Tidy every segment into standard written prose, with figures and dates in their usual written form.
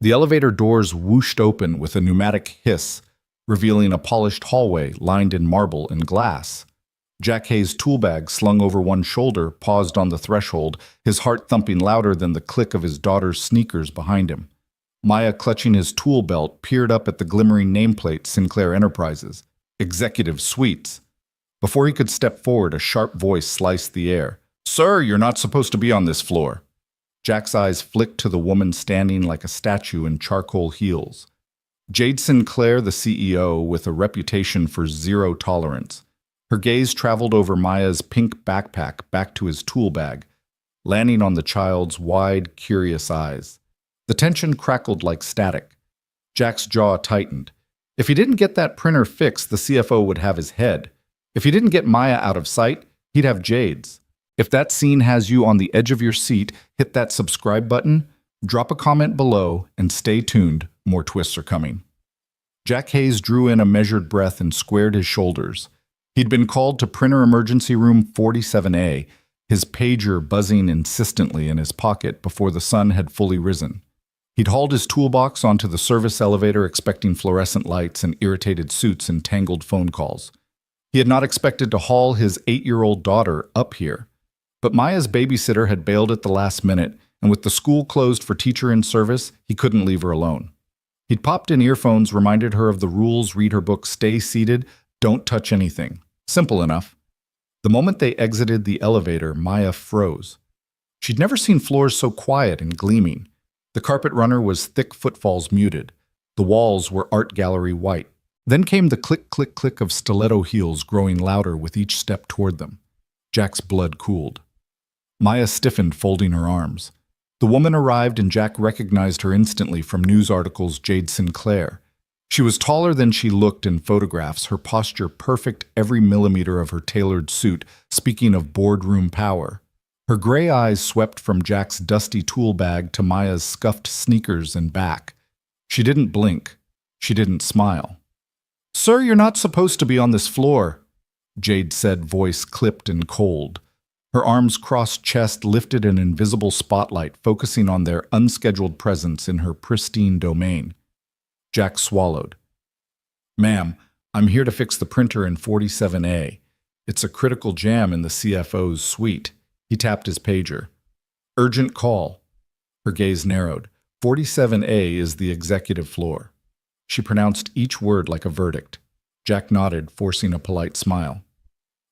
The elevator doors whooshed open with a pneumatic hiss, revealing a polished hallway lined in marble and glass. Jack Hayes' tool bag slung over one shoulder paused on the threshold, his heart thumping louder than the click of his daughter's sneakers behind him. Maya, clutching his tool belt, peered up at the glimmering nameplate Sinclair Enterprises, Executive Suites. Before he could step forward, a sharp voice sliced the air. "Sir, you're not supposed to be on this floor." Jack's eyes flicked to the woman standing like a statue in charcoal heels. Jade Sinclair, the CEO, with a reputation for zero tolerance. Her gaze traveled over Maya's pink backpack back to his tool bag, landing on the child's wide, curious eyes. The tension crackled like static. Jack's jaw tightened. If he didn't get that printer fixed, the CFO would have his head. If he didn't get Maya out of sight, he'd have Jade's. If that scene has you on the edge of your seat, hit that subscribe button, drop a comment below, and stay tuned. More twists are coming. Jack Hayes drew in a measured breath and squared his shoulders. He'd been called to printer emergency room 47A, his pager buzzing insistently in his pocket before the sun had fully risen. He'd hauled his toolbox onto the service elevator expecting fluorescent lights and irritated suits and tangled phone calls. He had not expected to haul his 8-year-old daughter up here. But Maya's babysitter had bailed at the last minute, and with the school closed for teacher in service, he couldn't leave her alone. He'd popped in earphones, reminded her of the rules, read her book, stay seated, don't touch anything. Simple enough. The moment they exited the elevator, Maya froze. She'd never seen floors so quiet and gleaming. The carpet runner was thick footfalls muted. The walls were art gallery white. Then came the click, click, click of stiletto heels growing louder with each step toward them. Jack's blood cooled. Maya stiffened, folding her arms. The woman arrived and Jack recognized her instantly from news articles. Jade Sinclair. She was taller than she looked in photographs, her posture perfect, every millimeter of her tailored suit, speaking of boardroom power. Her gray eyes swept from Jack's dusty tool bag to Maya's scuffed sneakers and back. She didn't blink. She didn't smile. "Sir, you're not supposed to be on this floor," Jade said, voice clipped and cold. Her arms crossed chest lifted an invisible spotlight, focusing on their unscheduled presence in her pristine domain. Jack swallowed. "Ma'am, I'm here to fix the printer in 47A. It's a critical jam in the CFO's suite." He tapped his pager. "Urgent call." Her gaze narrowed. 47A is the executive floor. She pronounced each word like a verdict. Jack nodded, forcing a polite smile.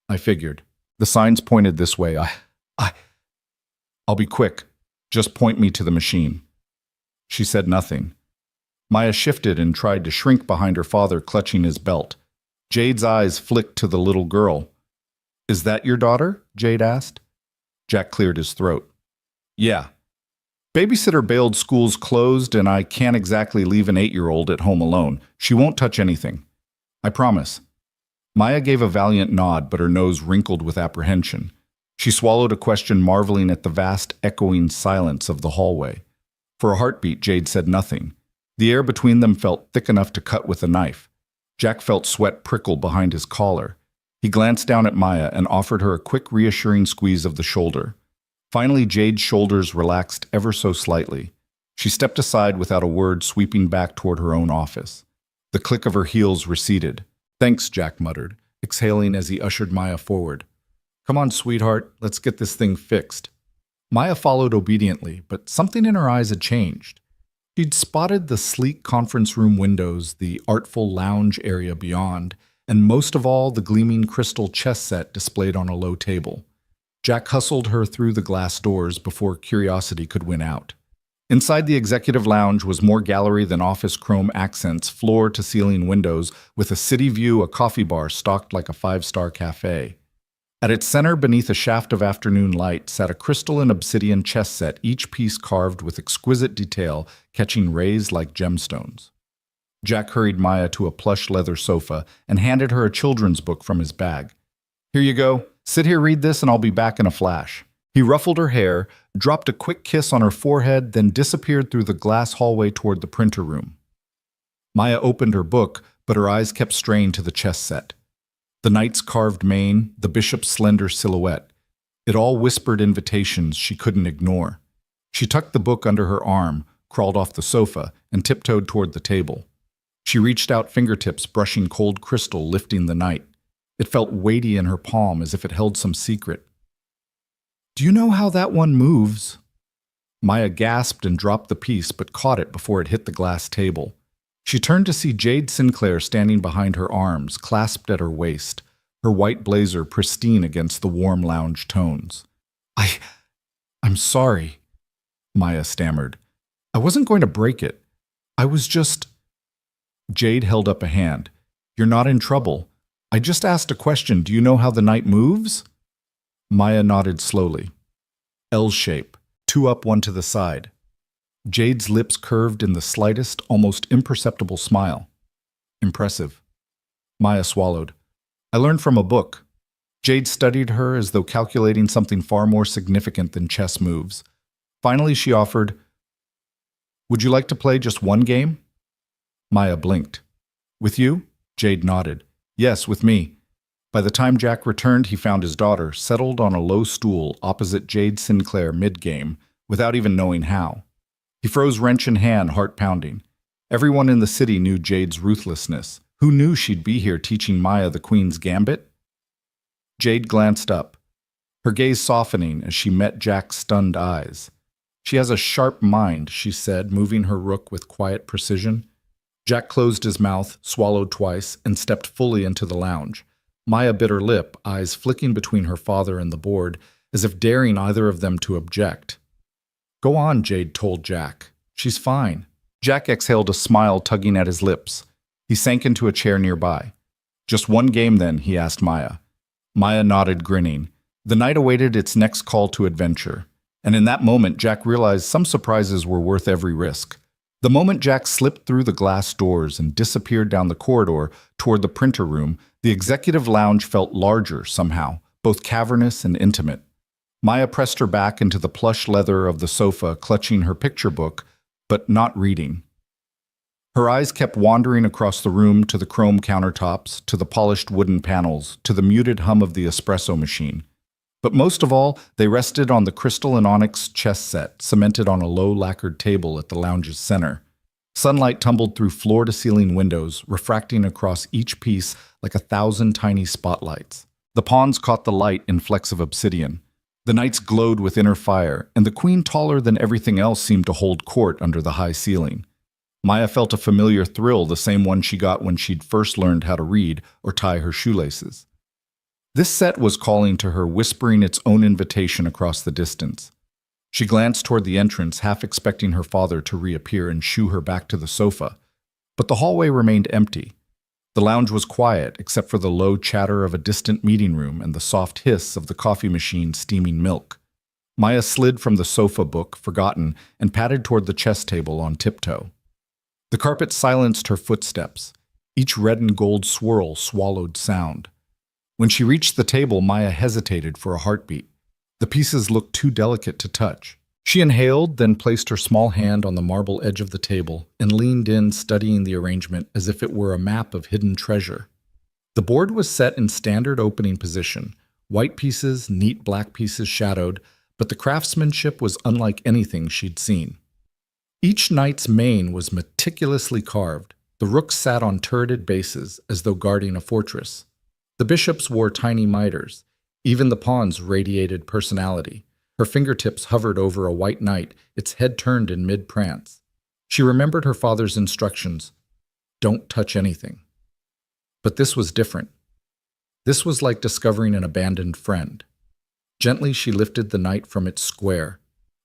"I figured. The signs pointed this way. I'll be quick. Just point me to the machine." She said nothing. Maya shifted and tried to shrink behind her father, clutching his belt. Jade's eyes flicked to the little girl. "Is that your daughter?" Jade asked. Jack cleared his throat. "Yeah. Babysitter bailed, school's closed, and I can't exactly leave an 8-year-old at home alone. She won't touch anything. I promise." Maya gave a valiant nod, but her nose wrinkled with apprehension. She swallowed a question, marveling at the vast, echoing silence of the hallway. For a heartbeat, Jade said nothing. The air between them felt thick enough to cut with a knife. Jack felt sweat prickle behind his collar. He glanced down at Maya and offered her a quick, reassuring squeeze of the shoulder. Finally, Jade's shoulders relaxed ever so slightly. She stepped aside without a word, sweeping back toward her own office. The click of her heels receded. "Thanks," Jack muttered, exhaling as he ushered Maya forward. "Come on, sweetheart, let's get this thing fixed." Maya followed obediently, but something in her eyes had changed. She'd spotted the sleek conference room windows, the artful lounge area beyond, and most of all, the gleaming crystal chess set displayed on a low table. Jack hustled her through the glass doors before curiosity could win out. Inside the executive lounge was more gallery than office chrome accents, floor-to-ceiling windows, with a city view, a coffee bar stocked like a 5-star cafe. At its center, beneath a shaft of afternoon light, sat a crystal and obsidian chess set, each piece carved with exquisite detail, catching rays like gemstones. Jack hurried Maya to a plush leather sofa and handed her a children's book from his bag. "Here you go. Sit here, read this, and I'll be back in a flash." He ruffled her hair, dropped a quick kiss on her forehead, then disappeared through the glass hallway toward the printer room. Maya opened her book, but her eyes kept straying to the chess set. The knight's carved mane, the bishop's slender silhouette. It all whispered invitations she couldn't ignore. She tucked the book under her arm, crawled off the sofa, and tiptoed toward the table. She reached out fingertips, brushing cold crystal, lifting the night. It felt weighty in her palm, as if it held some secret. "Do you know how that one moves?" Maya gasped and dropped the piece, but caught it before it hit the glass table. She turned to see Jade Sinclair standing behind her arms, clasped at her waist, her white blazer pristine against the warm lounge tones. I'm sorry," Maya stammered. "I wasn't going to break it. I was just—" Jade held up a hand. "You're not in trouble. I just asked a question. Do you know how the night moves?" Maya nodded slowly. L shape, two up, one to the side. Jade's lips curved in the slightest, almost imperceptible smile. "Impressive." Maya swallowed. "I learned from a book." Jade studied her as though calculating something far more significant than chess moves. Finally, she offered, "Would you like to play just one game?" Maya blinked. "With you?" Jade nodded. "Yes, with me." By the time Jack returned, he found his daughter settled on a low stool opposite Jade Sinclair mid-game, without even knowing how. He froze, wrench in hand, heart pounding. Everyone in the city knew Jade's ruthlessness. Who knew she'd be here teaching Maya the Queen's Gambit? Jade glanced up, her gaze softening as she met Jack's stunned eyes. "She has a sharp mind," she said, moving her rook with quiet precision. Jack closed his mouth, swallowed twice, and stepped fully into the lounge. Maya bit her lip, eyes flicking between her father and the board, as if daring either of them to object. "Go on," Jade told Jack. "She's fine." Jack exhaled a smile, tugging at his lips. He sank into a chair nearby. "Just one game, then?" he asked Maya. Maya nodded, grinning. The night awaited its next call to adventure. And in that moment, Jack realized some surprises were worth every risk. The moment Jack slipped through the glass doors and disappeared down the corridor toward the printer room, the executive lounge felt larger somehow, both cavernous and intimate. Maya pressed her back into the plush leather of the sofa, clutching her picture book, but not reading. Her eyes kept wandering across the room to the chrome countertops, to the polished wooden panels, to the muted hum of the espresso machine. But most of all, they rested on the crystal and onyx chess set, cemented on a low lacquered table at the lounge's center. Sunlight tumbled through floor-to-ceiling windows, refracting across each piece like 1,000 tiny spotlights. The pawns caught the light in flecks of obsidian. The knights glowed with inner fire, and the queen, taller than everything else, seemed to hold court under the high ceiling. Maya felt a familiar thrill, the same one she got when she'd first learned how to read or tie her shoelaces. This set was calling to her, whispering its own invitation across the distance. She glanced toward the entrance, half expecting her father to reappear and shoo her back to the sofa. But the hallway remained empty. The lounge was quiet, except for the low chatter of a distant meeting room and the soft hiss of the coffee machine steaming milk. Maya slid from the sofa, book forgotten, and padded toward the chess table on tiptoe. The carpet silenced her footsteps. Each red and gold swirl swallowed sound. When she reached the table, Maya hesitated for a heartbeat. The pieces looked too delicate to touch. She inhaled, then placed her small hand on the marble edge of the table and leaned in, studying the arrangement as if it were a map of hidden treasure. The board was set in standard opening position, white pieces, neat black pieces shadowed, but the craftsmanship was unlike anything she'd seen. Each knight's mane was meticulously carved. The rooks sat on turreted bases, as though guarding a fortress. The bishops wore tiny mitres. Even the pawns radiated personality. Her fingertips hovered over a white knight, its head turned in mid-prance. She remembered her father's instructions. Don't touch anything. But this was different. This was like discovering an abandoned friend. Gently, she lifted the knight from its square.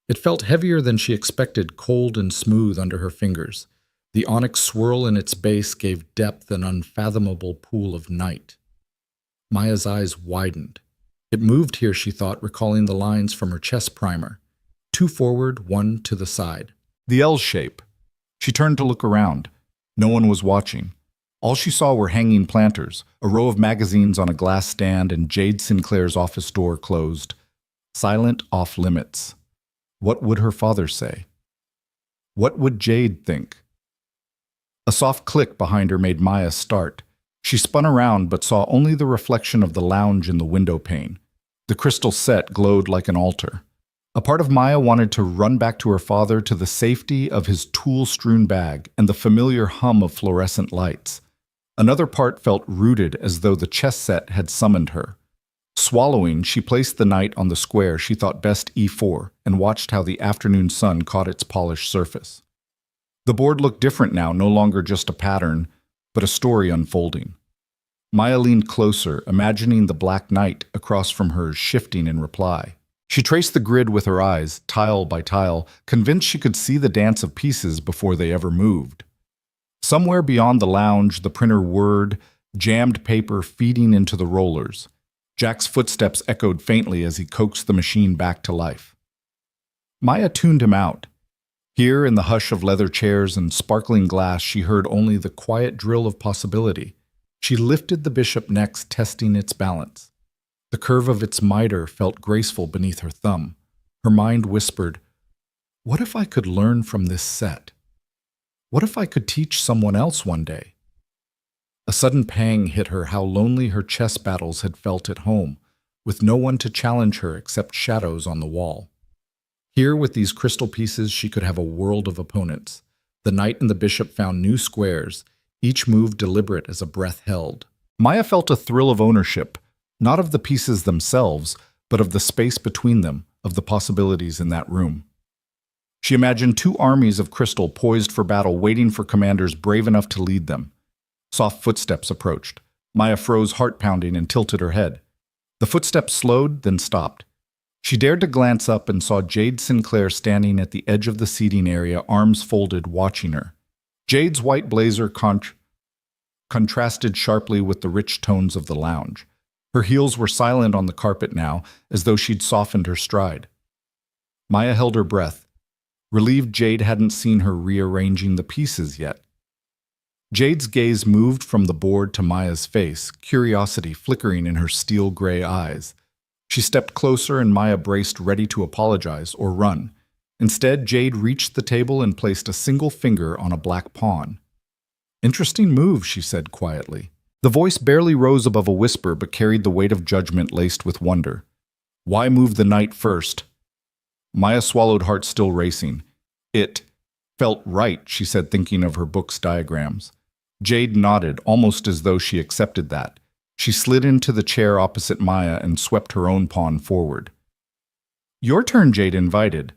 It felt heavier than she expected, cold and smooth under her fingers. The onyx swirl in its base gave depth an unfathomable pool of night. Maya's eyes widened. It moved here, she thought, recalling the lines from her chess primer. 2 forward, 1 to the side. The L shape. She turned to look around. No one was watching. All she saw were hanging planters, a row of magazines on a glass stand, and Jade Sinclair's office door closed. Silent, off limits. What would her father say? What would Jade think? A soft click behind her made Maya start. She spun around but saw only the reflection of the lounge in the window pane. The crystal set glowed like an altar. A part of Maya wanted to run back to her father, to the safety of his tool-strewn bag and the familiar hum of fluorescent lights. Another part felt rooted, as though the chess set had summoned her. Swallowing, she placed the knight on the square she thought best e4 and watched how the afternoon sun caught its polished surface. The board looked different now, no longer just a pattern, but a story unfolding. Maya leaned closer, imagining the black knight across from hers shifting in reply. She traced the grid with her eyes, tile by tile, convinced she could see the dance of pieces before they ever moved. Somewhere beyond the lounge, the printer whirred, jammed paper feeding into the rollers. Jack's footsteps echoed faintly as he coaxed the machine back to life. Maya tuned him out. Here, in the hush of leather chairs and sparkling glass, she heard only the quiet drill of possibility. She lifted the bishop next, testing its balance. The curve of its mitre felt graceful beneath her thumb. Her mind whispered, "What if I could learn from this set? What if I could teach someone else one day?" A sudden pang hit her, how lonely her chess battles had felt at home, with no one to challenge her except shadows on the wall. Here, with these crystal pieces, she could have a world of opponents. The knight and the bishop found new squares, each move deliberate as a breath held. Maya felt a thrill of ownership, not of the pieces themselves, but of the space between them, of the possibilities in that room. She imagined two armies of crystal poised for battle, waiting for commanders brave enough to lead them. Soft footsteps approached. Maya froze, heart pounding, and tilted her head. The footsteps slowed, then stopped. She dared to glance up and saw Jade Sinclair standing at the edge of the seating area, arms folded, watching her. Jade's white blazer contrasted sharply with the rich tones of the lounge. Her heels were silent on the carpet now, as though she'd softened her stride. Maya held her breath, relieved Jade hadn't seen her rearranging the pieces yet. Jade's gaze moved from the board to Maya's face, curiosity flickering in her steel-gray eyes. She stepped closer and Maya braced, ready to apologize or run. Instead, Jade reached the table and placed a single finger on a black pawn. "Interesting move," she said quietly. The voice barely rose above a whisper, but carried the weight of judgment laced with wonder. "Why move the knight first?" Maya swallowed, heart still racing. "It felt right," she said, thinking of her book's diagrams. Jade nodded, almost as though she accepted that. She slid into the chair opposite Maya and swept her own pawn forward. "Your turn," Jade invited.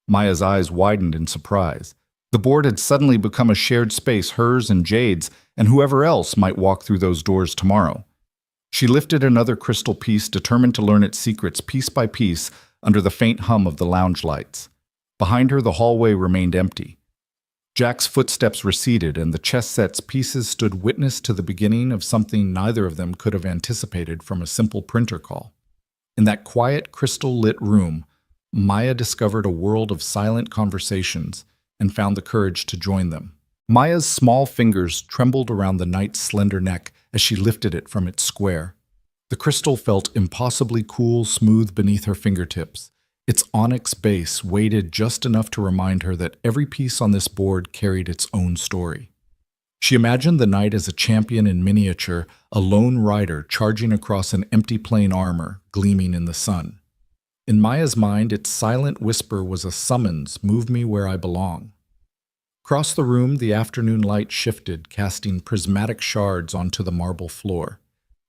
Maya's eyes widened in surprise. The board had suddenly become a shared space, hers and Jade's, and whoever else might walk through those doors tomorrow. She lifted another crystal piece, determined to learn its secrets piece by piece under the faint hum of the lounge lights. Behind her, the hallway remained empty. Jack's footsteps receded, and the chess set's pieces stood witness to the beginning of something neither of them could have anticipated from a simple printer call. In that quiet, crystal-lit room, Maya discovered a world of silent conversations and found the courage to join them. Maya's small fingers trembled around the knight's slender neck as she lifted it from its square. The crystal felt impossibly cool, smooth beneath her fingertips. Its onyx base weighted just enough to remind her that every piece on this board carried its own story. She imagined the knight as a champion in miniature, a lone rider charging across an empty plain armor, gleaming in the sun. In Maya's mind, its silent whisper was a summons, "Move me where I belong." Across the room, the afternoon light shifted, casting prismatic shards onto the marble floor.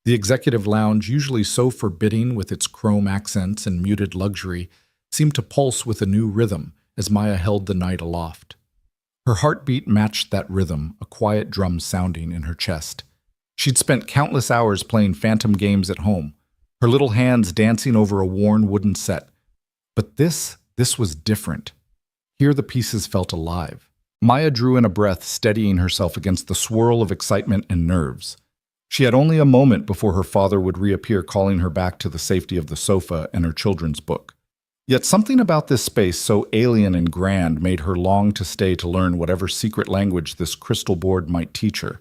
The executive lounge, usually so forbidding with its chrome accents and muted luxury, seemed to pulse with a new rhythm as Maya held the knight aloft. Her heartbeat matched that rhythm, a quiet drum sounding in her chest. She'd spent countless hours playing phantom games at home, her little hands dancing over a worn wooden set. But this was different. Here the pieces felt alive. Maya drew in a breath, steadying herself against the swirl of excitement and nerves. She had only a moment before her father would reappear, calling her back to the safety of the sofa and her children's book. Yet something about this space, so alien and grand, made her long to stay to learn whatever secret language this crystal board might teach her.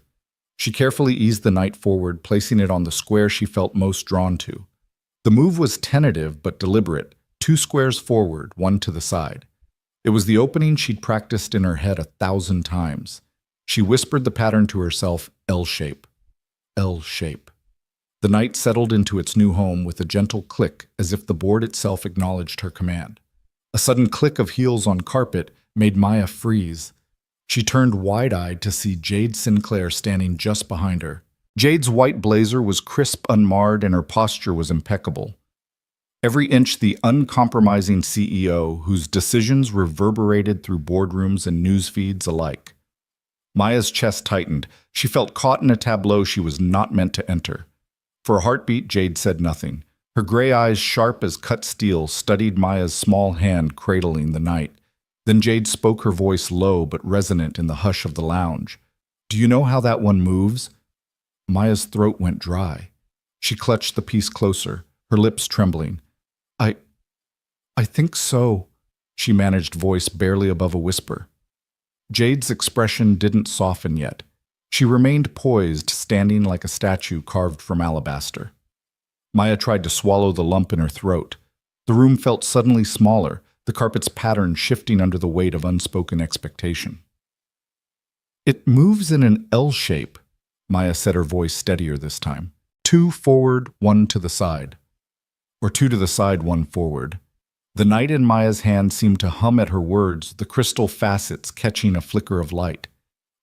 She carefully eased the knight forward, placing it on the square she felt most drawn to. The move was tentative but deliberate, 2 squares forward, 1 to the side. It was the opening she'd practiced in her head 1,000 times. She whispered the pattern to herself, L-shape. L-shape. The knight settled into its new home with a gentle click, as if the board itself acknowledged her command. A sudden click of heels on carpet made Maya freeze. She turned wide-eyed to see Jade Sinclair standing just behind her. Jade's white blazer was crisp, unmarred, and her posture was impeccable. Every inch the uncompromising CEO whose decisions reverberated through boardrooms and news feeds alike. Maya's chest tightened. She felt caught in a tableau she was not meant to enter. For a heartbeat, Jade said nothing. Her gray eyes, sharp as cut steel, studied Maya's small hand cradling the night. Then Jade spoke, her voice low but resonant in the hush of the lounge. "Do you know how that one moves?" Maya's throat went dry. She clutched the piece closer, her lips trembling. I think so," she managed, voice barely above a whisper. Jade's expression didn't soften yet. She remained poised, standing like a statue carved from alabaster. Maya tried to swallow the lump in her throat. The room felt suddenly smaller, the carpet's pattern shifting under the weight of unspoken expectation. "It moves in an L shape," Maya said, her voice steadier this time. "Two forward, one to the side." Or two to the side, one forward. The night in Maya's hand seemed to hum at her words, the crystal facets catching a flicker of light.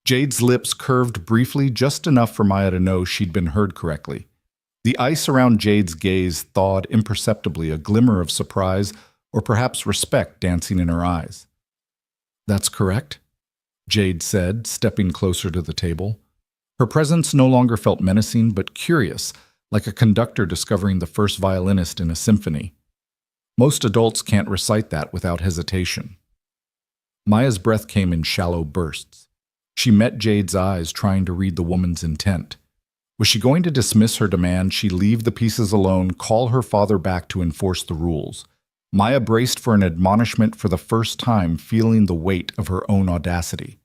Jade's lips curved briefly, just enough for Maya to know she'd been heard correctly. The ice around Jade's gaze thawed imperceptibly, a glimmer of surprise or perhaps respect dancing in her eyes. "That's correct," Jade said, stepping closer to the table. Her presence no longer felt menacing, but curious, like a conductor discovering the first violinist in a symphony. Most adults can't recite that without hesitation. Maya's breath came in shallow bursts. She met Jade's eyes, trying to read the woman's intent. Was she going to dismiss her demand, she leave the pieces alone, call her father back to enforce the rules? Maya braced for an admonishment for the first time, feeling the weight of her own audacity.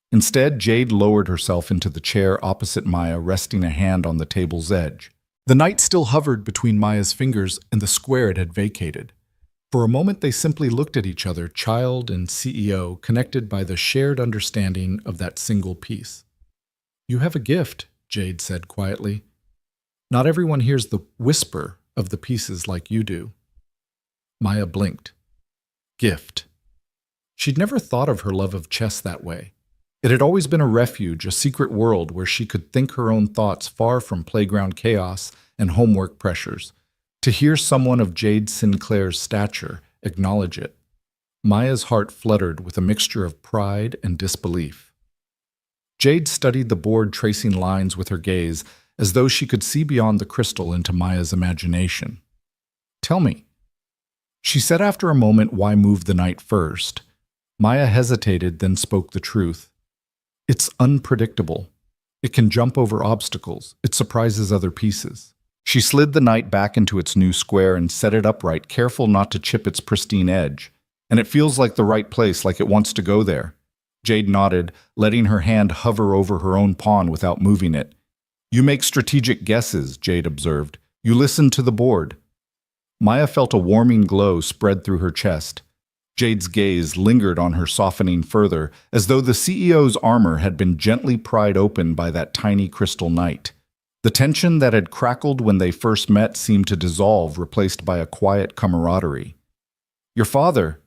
Instead, Jade lowered herself into the chair opposite Maya, resting a hand on the table's edge. The knight still hovered between Maya's fingers and the square it had vacated. For a moment they simply looked at each other, child and CEO, connected by the shared understanding of that single piece. "You have a gift," Jade said quietly. "Not everyone hears the whisper of the pieces like you do." Maya blinked. Gift. She'd never thought of her love of chess that way. It had always been a refuge, a secret world where she could think her own thoughts far from playground chaos and homework pressures. To hear someone of Jade Sinclair's stature acknowledge it, Maya's heart fluttered with a mixture of pride and disbelief. Jade studied the board, tracing lines with her gaze, as though she could see beyond the crystal into Maya's imagination. "Tell me," she said after a moment, "why move the knight first?" Maya hesitated, then spoke the truth. "It's unpredictable. It can jump over obstacles. It surprises other pieces." She slid the knight back into its new square and set it upright, careful not to chip its pristine edge. "And it feels like the right place, like it wants to go there." Jade nodded, letting her hand hover over her own pawn without moving it. "You make strategic guesses," Jade observed. "You listen to the board." Maya felt a warming glow spread through her chest. Jade's gaze lingered on her, softening further, as though the CEO's armor had been gently pried open by that tiny crystal knight. The tension that had crackled when they first met seemed to dissolve, replaced by a quiet camaraderie. "Your father,"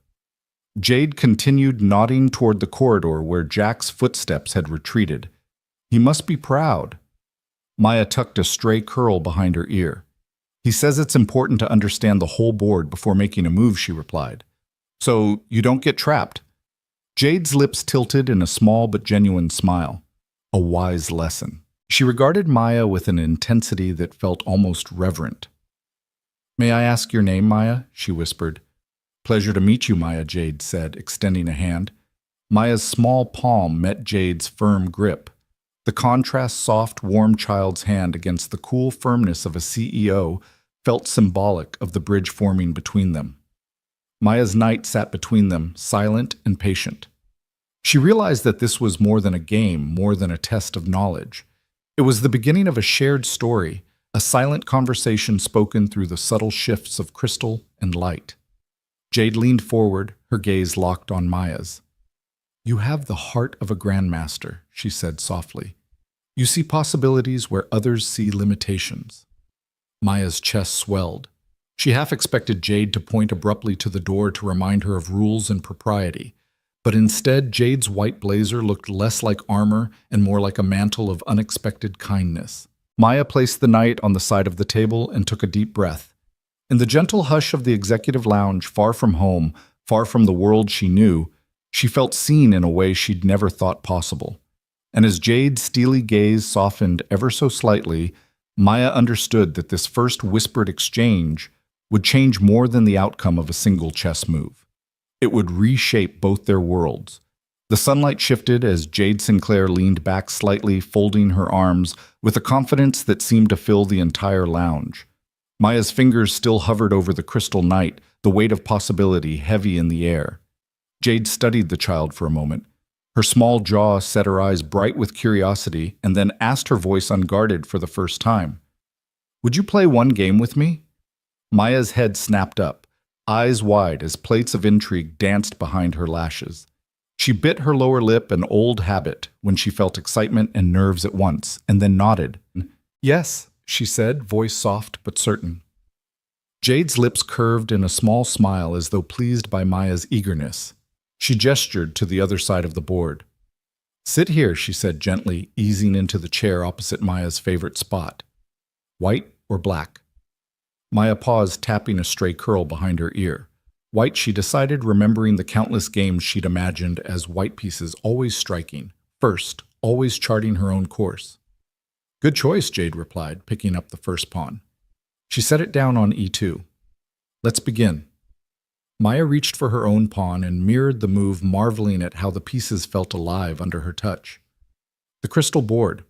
Jade continued, nodding toward the corridor where Jack's footsteps had retreated. "He must be proud." Maya tucked a stray curl behind her ear. "He says it's important to understand the whole board before making a move," she replied. "So you don't get trapped." Jade's lips tilted in a small but genuine smile. A wise lesson. She regarded Maya with an intensity that felt almost reverent. "May I ask your name, Maya?" she whispered. "Pleasure to meet you, Maya," Jade said, extending a hand. Maya's small palm met Jade's firm grip. The contrast, soft, warm child's hand against the cool firmness of a CEO felt symbolic of the bridge forming between them. Maya's knight sat between them, silent and patient. She realized that this was more than a game, more than a test of knowledge. It was the beginning of a shared story, a silent conversation spoken through the subtle shifts of crystal and light. Jade leaned forward, her gaze locked on Maya's. "You have the heart of a grandmaster," she said softly. "You see possibilities where others see limitations." Maya's chest swelled. She half expected Jade to point abruptly to the door to remind her of rules and propriety, but instead Jade's white blazer looked less like armor and more like a mantle of unexpected kindness. Maya placed the knight on the side of the table and took a deep breath. In the gentle hush of the executive lounge, far from home, far from the world she knew, she felt seen in a way she'd never thought possible. And as Jade's steely gaze softened ever so slightly, Maya understood that this first whispered exchange would change more than the outcome of a single chess move. It would reshape both their worlds. The sunlight shifted as Jade Sinclair leaned back slightly, folding her arms with a confidence that seemed to fill the entire lounge. Maya's fingers still hovered over the crystal knight, the weight of possibility heavy in the air. Jade studied the child for a moment. Her small jaw set her eyes bright with curiosity and then asked, her voice unguarded for the first time, "Would you play one game with me?" Maya's head snapped up, eyes wide as plates of intrigue danced behind her lashes. She bit her lower lip, an old habit, when she felt excitement and nerves at once, and then nodded. "Yes," she said, voice soft but certain. Jade's lips curved in a small smile as though pleased by Maya's eagerness. She gestured to the other side of the board. "Sit here," she said gently, easing into the chair opposite Maya's favorite spot. "White or black?" Maya paused, tapping a stray curl behind her ear. White, she decided, remembering the countless games she'd imagined as white pieces always striking, first, always charting her own course. "Good choice," Jade replied, picking up the first pawn. She set it down on e2. "Let's begin." Maya reached for her own pawn and mirrored the move, marveling at how the pieces felt alive under her touch. The crystal board,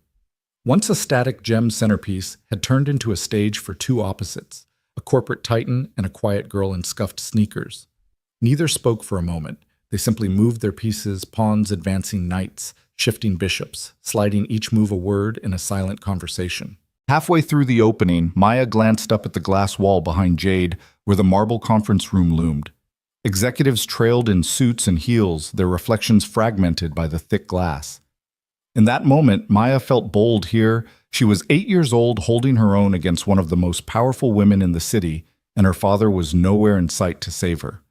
once a static gem centerpiece, had turned into a stage for two opposites, a corporate titan and a quiet girl in scuffed sneakers. Neither spoke for a moment. They simply moved their pieces, pawns advancing knights, shifting bishops, sliding each move a word in a silent conversation. Halfway through the opening, Maya glanced up at the glass wall behind Jade, where the marble conference room loomed. Executives trailed in suits and heels, their reflections fragmented by the thick glass. In that moment, Maya felt bold here. She was 8 years old, holding her own against one of the most powerful women in the city, and her father was nowhere in sight to save her.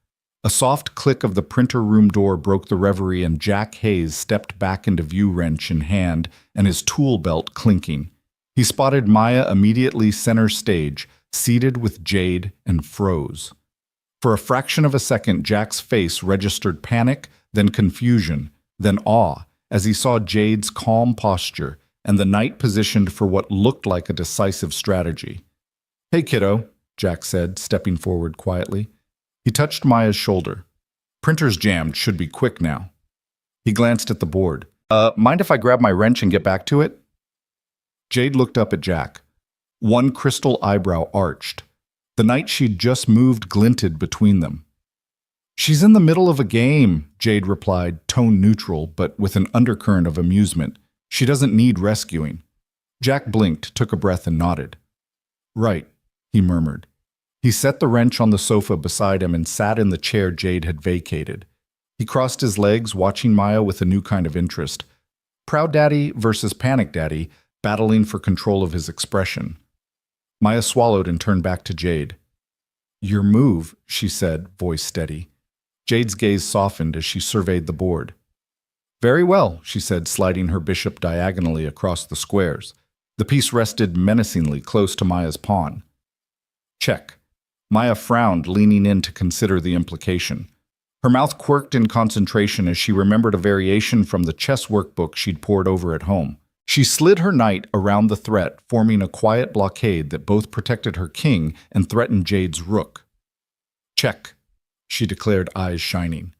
A soft click of the printer room door broke the reverie, and Jack Hayes stepped back into view, wrench in hand and his tool belt clinking. He spotted Maya immediately center stage, seated with Jade, and froze. For a fraction of a second, Jack's face registered panic, then confusion, then awe, as he saw Jade's calm posture and the knight positioned for what looked like a decisive strategy. "Hey, kiddo," Jack said, stepping forward quietly. He touched Maya's shoulder. "Printer's jammed, should be quick now." He glanced at the board. Mind if I grab my wrench and get back to it?" Jade looked up at Jack. One crystal eyebrow arched. The knight she'd just moved glinted between them. "She's in the middle of a game," Jade replied, tone neutral, but with an undercurrent of amusement. "She doesn't need rescuing." Jack blinked, took a breath, and nodded. "Right," he murmured. He set the wrench on the sofa beside him and sat in the chair Jade had vacated. He crossed his legs, watching Maya with a new kind of interest. Proud Daddy versus Panic Daddy, battling for control of his expression. Maya swallowed and turned back to Jade. "Your move," she said, voice steady. Jade's gaze softened as she surveyed the board. "Very well," she said, sliding her bishop diagonally across the squares. The piece rested menacingly close to Maya's pawn. "Check." Maya frowned, leaning in to consider the implication. Her mouth quirked in concentration as she remembered a variation from the chess workbook she'd pored over at home. She slid her knight around the threat, forming a quiet blockade that both protected her king and threatened Jade's rook. "Check," she declared, eyes shining.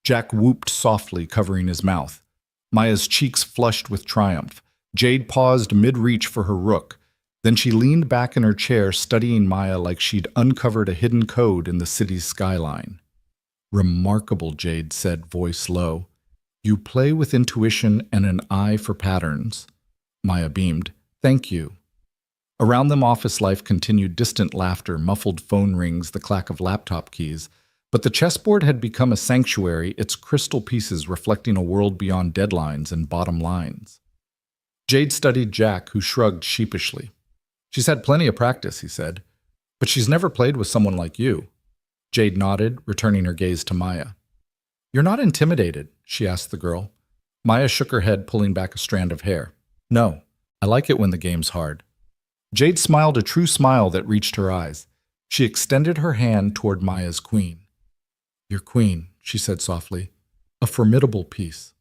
Jack whooped softly, covering his mouth. Maya's cheeks flushed with triumph. Jade paused mid-reach for her rook. Then she leaned back in her chair, studying Maya like she'd uncovered a hidden code in the city's skyline. "Remarkable," Jade said, voice low. "You play with intuition and an eye for patterns." Maya beamed. "Thank you." Around them, office life continued, distant laughter, muffled phone rings, the clack of laptop keys. But the chessboard had become a sanctuary, its crystal pieces reflecting a world beyond deadlines and bottom lines. Jade studied Jack, who shrugged sheepishly. "She's had plenty of practice," he said. But she's never played with someone like you. Jade nodded, returning her gaze to Maya. You're not intimidated, she asked the girl. Maya shook her head, pulling back a strand of hair. No, I like it when the game's hard. Jade smiled a true smile that reached her eyes. She extended her hand toward Maya's queen. Your queen, she said softly. A formidable piece.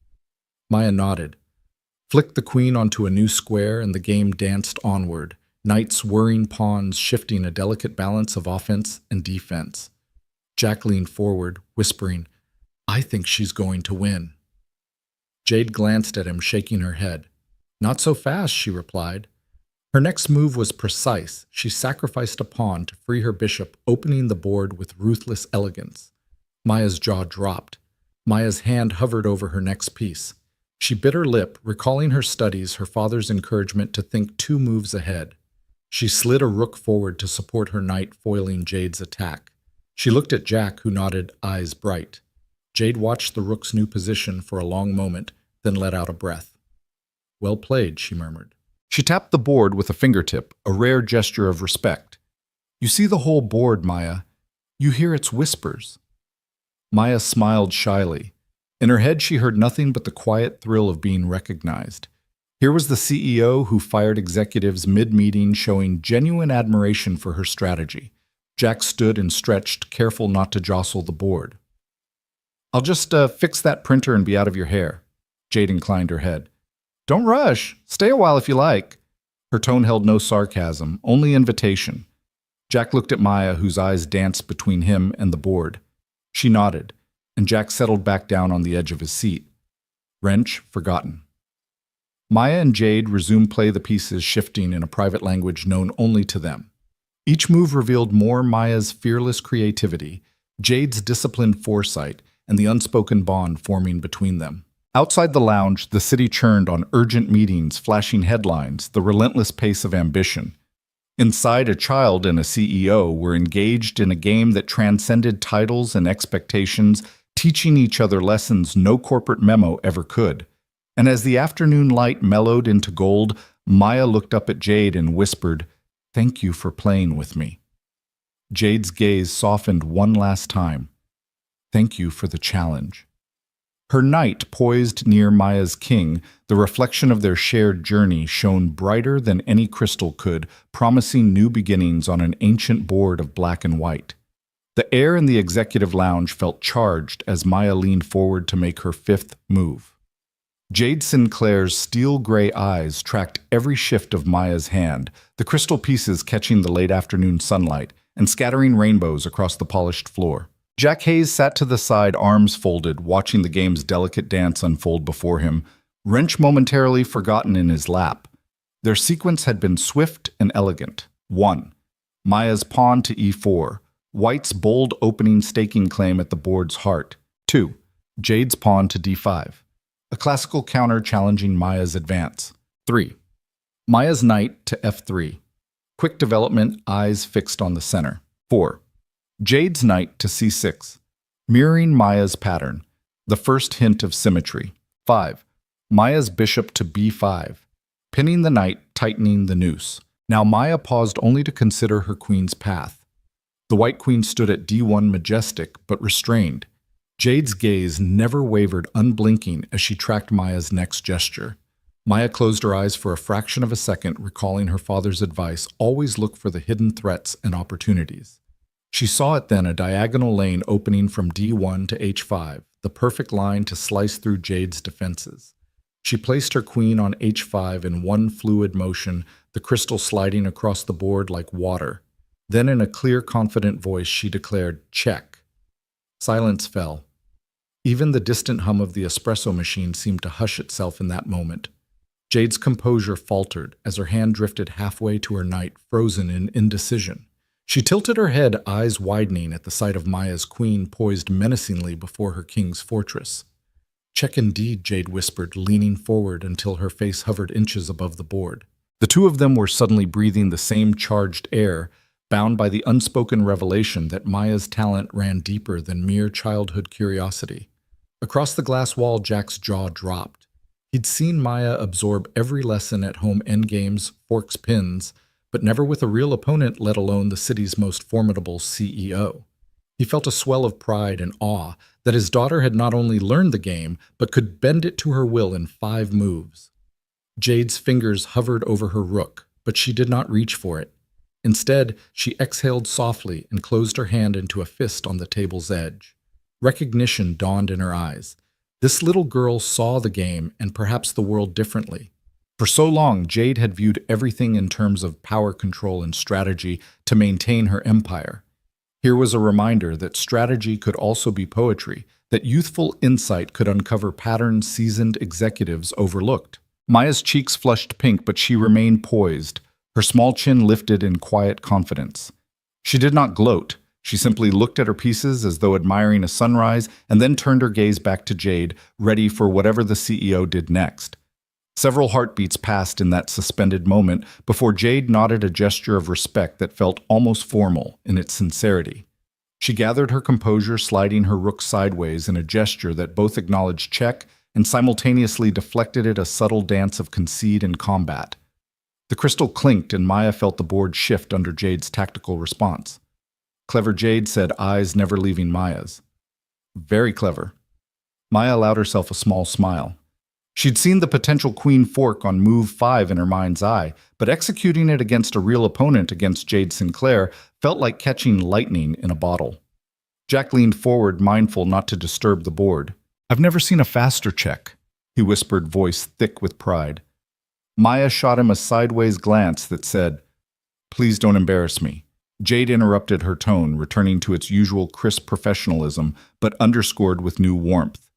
Maya nodded, flicked the queen onto a new square, and the game danced onward, knights whirring pawns, shifting a delicate balance of offense and defense. Jack leaned forward, whispering, I think she's going to win. Jade glanced at him, shaking her head. Not so fast, she replied. Her next move was precise. She sacrificed a pawn to free her bishop, opening the board with ruthless elegance. Maya's jaw dropped. Maya's hand hovered over her next piece. She bit her lip, recalling her studies, her father's encouragement to think 2 moves ahead. She slid a rook forward to support her knight, foiling Jade's attack. She looked at Jack, who nodded, eyes bright. Jade watched the rook's new position for a long moment, then let out a breath. Well played, she murmured. She tapped the board with a fingertip, a rare gesture of respect. You see the whole board, Maya. You hear its whispers. Maya smiled shyly. In her head, she heard nothing but the quiet thrill of being recognized. Here was the CEO who fired executives mid-meeting, showing genuine admiration for her strategy. Jack stood and stretched, careful not to jostle the board. I'll just fix that printer and be out of your hair. Jade inclined her head. Don't rush. Stay a while if you like. Her tone held no sarcasm, only invitation. Jack looked at Maya, whose eyes danced between him and the board. She nodded, and Jack settled back down on the edge of his seat. Wrench forgotten. Maya and Jade resumed play, the pieces shifting in a private language known only to them. Each move revealed more Maya's fearless creativity, Jade's disciplined foresight, and the unspoken bond forming between them. Outside the lounge, the city churned on urgent meetings, flashing headlines, the relentless pace of ambition. Inside, a child and a CEO were engaged in a game that transcended titles and expectations, teaching each other lessons no corporate memo ever could. And as the afternoon light mellowed into gold, Maya looked up at Jade and whispered, Thank you for playing with me. Jade's gaze softened one last time. Thank you for the challenge. Her knight poised near Maya's king, the reflection of their shared journey shone brighter than any crystal could, promising new beginnings on an ancient board of black and white. The air in the executive lounge felt charged as Maya leaned forward to make her 5th move. Jade Sinclair's steel-gray eyes tracked every shift of Maya's hand, the crystal pieces catching the late afternoon sunlight and scattering rainbows across the polished floor. Jack Hayes sat to the side, arms folded, watching the game's delicate dance unfold before him, wrench momentarily forgotten in his lap. Their sequence had been swift and elegant. 1. Maya's pawn to e4, White's bold opening staking claim at the board's heart. 2. Jade's pawn to d5, a classical counter challenging Maya's advance. 3. Maya's knight to f3, quick development, eyes fixed on the center. 4. Jade's knight to c6, mirroring Maya's pattern, the first hint of symmetry. 5. Maya's bishop to b5, pinning the knight, tightening the noose. Now Maya paused only to consider her queen's path. The white queen stood at d1, majestic but restrained. Jade's gaze never wavered, unblinking as she tracked Maya's next gesture. Maya closed her eyes for a fraction of a second, recalling her father's advice, always look for the hidden threats and opportunities. She saw it then, a diagonal lane opening from d1 to h5, the perfect line to slice through Jade's defenses. She placed her queen on h5 in one fluid motion, the crystal sliding across the board like water. Then in a clear, confident voice, she declared, check. Silence fell. Even the distant hum of the espresso machine seemed to hush itself in that moment. Jade's composure faltered as her hand drifted halfway to her knight, frozen in indecision. She tilted her head, eyes widening at the sight of Maya's queen poised menacingly before her king's fortress. Check indeed, Jade whispered, leaning forward until her face hovered inches above the board. The two of them were suddenly breathing the same charged air, bound by the unspoken revelation that Maya's talent ran deeper than mere childhood curiosity. Across the glass wall, Jack's jaw dropped. He'd seen Maya absorb every lesson at home endgames, forks, pins, but never with a real opponent, let alone the city's most formidable CEO. He felt a swell of pride and awe that his daughter had not only learned the game, but could bend it to her will in 5 moves. Jade's fingers hovered over her rook, but she did not reach for it. Instead, she exhaled softly and closed her hand into a fist on the table's edge. Recognition dawned in her eyes. This little girl saw the game and perhaps the world differently. For so long, Jade had viewed everything in terms of power control and strategy to maintain her empire. Here was a reminder that strategy could also be poetry, that youthful insight could uncover patterns seasoned executives overlooked. Maya's cheeks flushed pink, but she remained poised, her small chin lifted in quiet confidence. She did not gloat. She simply looked at her pieces as though admiring a sunrise and then turned her gaze back to Jade, ready for whatever the CEO did next. Several heartbeats passed in that suspended moment before Jade nodded a gesture of respect that felt almost formal in its sincerity. She gathered her composure, sliding her rook sideways in a gesture that both acknowledged check and simultaneously deflected it a subtle dance of concede and combat. The crystal clinked and Maya felt the board shift under Jade's tactical response. Clever, Jade said, eyes never leaving Maya's. Very clever. Maya allowed herself a small smile. She'd seen the potential queen fork on move 5 in her mind's eye, but executing it against a real opponent against Jade Sinclair felt like catching lightning in a bottle. Jack leaned forward, mindful not to disturb the board. "I've never seen a faster check," he whispered, voice thick with pride. Maya shot him a sideways glance that said, "Please don't embarrass me." Jade interrupted her tone, returning to its usual crisp professionalism, but underscored with new warmth.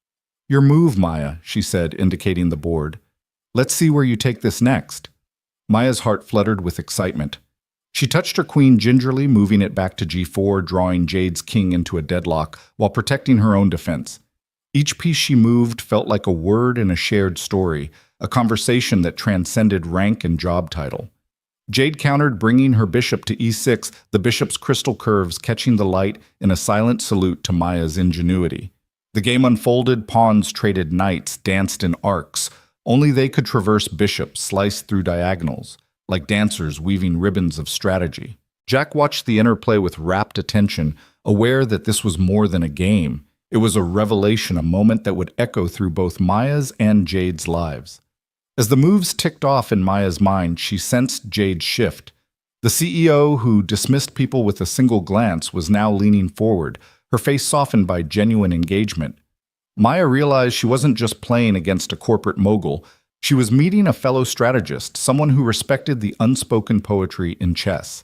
"Your move, Maya," she said, indicating the board. "Let's see where you take this next." Maya's heart fluttered with excitement. She touched her queen gingerly, moving it back to g4, drawing Jade's king into a deadlock while protecting her own defense. Each piece she moved felt like a word in a shared story, a conversation that transcended rank and job title. Jade countered, bringing her bishop to e6, the bishop's crystal curves catching the light in a silent salute to Maya's ingenuity. The game unfolded, pawns traded knights, danced in arcs. Only they could traverse bishops, sliced through diagonals, like dancers weaving ribbons of strategy. Jack watched the interplay with rapt attention, aware that this was more than a game. It was a revelation, a moment that would echo through both Maya's and Jade's lives. As the moves ticked off in Maya's mind, she sensed Jade's shift. The CEO, who dismissed people with a single glance, was now leaning forward, her face softened by genuine engagement. Maya realized she wasn't just playing against a corporate mogul. She was meeting a fellow strategist, someone who respected the unspoken poetry in chess.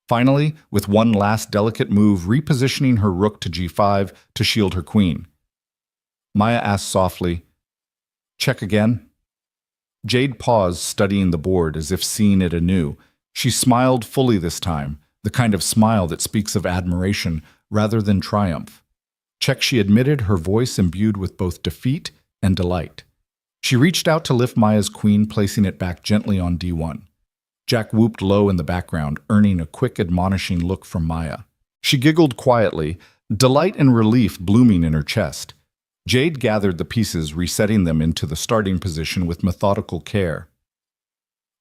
Finally, with one last delicate move, repositioning her rook to g5 to shield her queen. Maya asked softly, "Check again?" Jade paused, studying the board as if seeing it anew. She smiled fully this time, the kind of smile that speaks of admiration rather than triumph. "Check," she admitted, her voice imbued with both defeat and delight. She reached out to lift Maya's queen, placing it back gently on d1. Jack whooped low in the background, earning a quick, admonishing look from Maya. She giggled quietly, delight and relief blooming in her chest. Jade gathered the pieces, resetting them into the starting position with methodical care.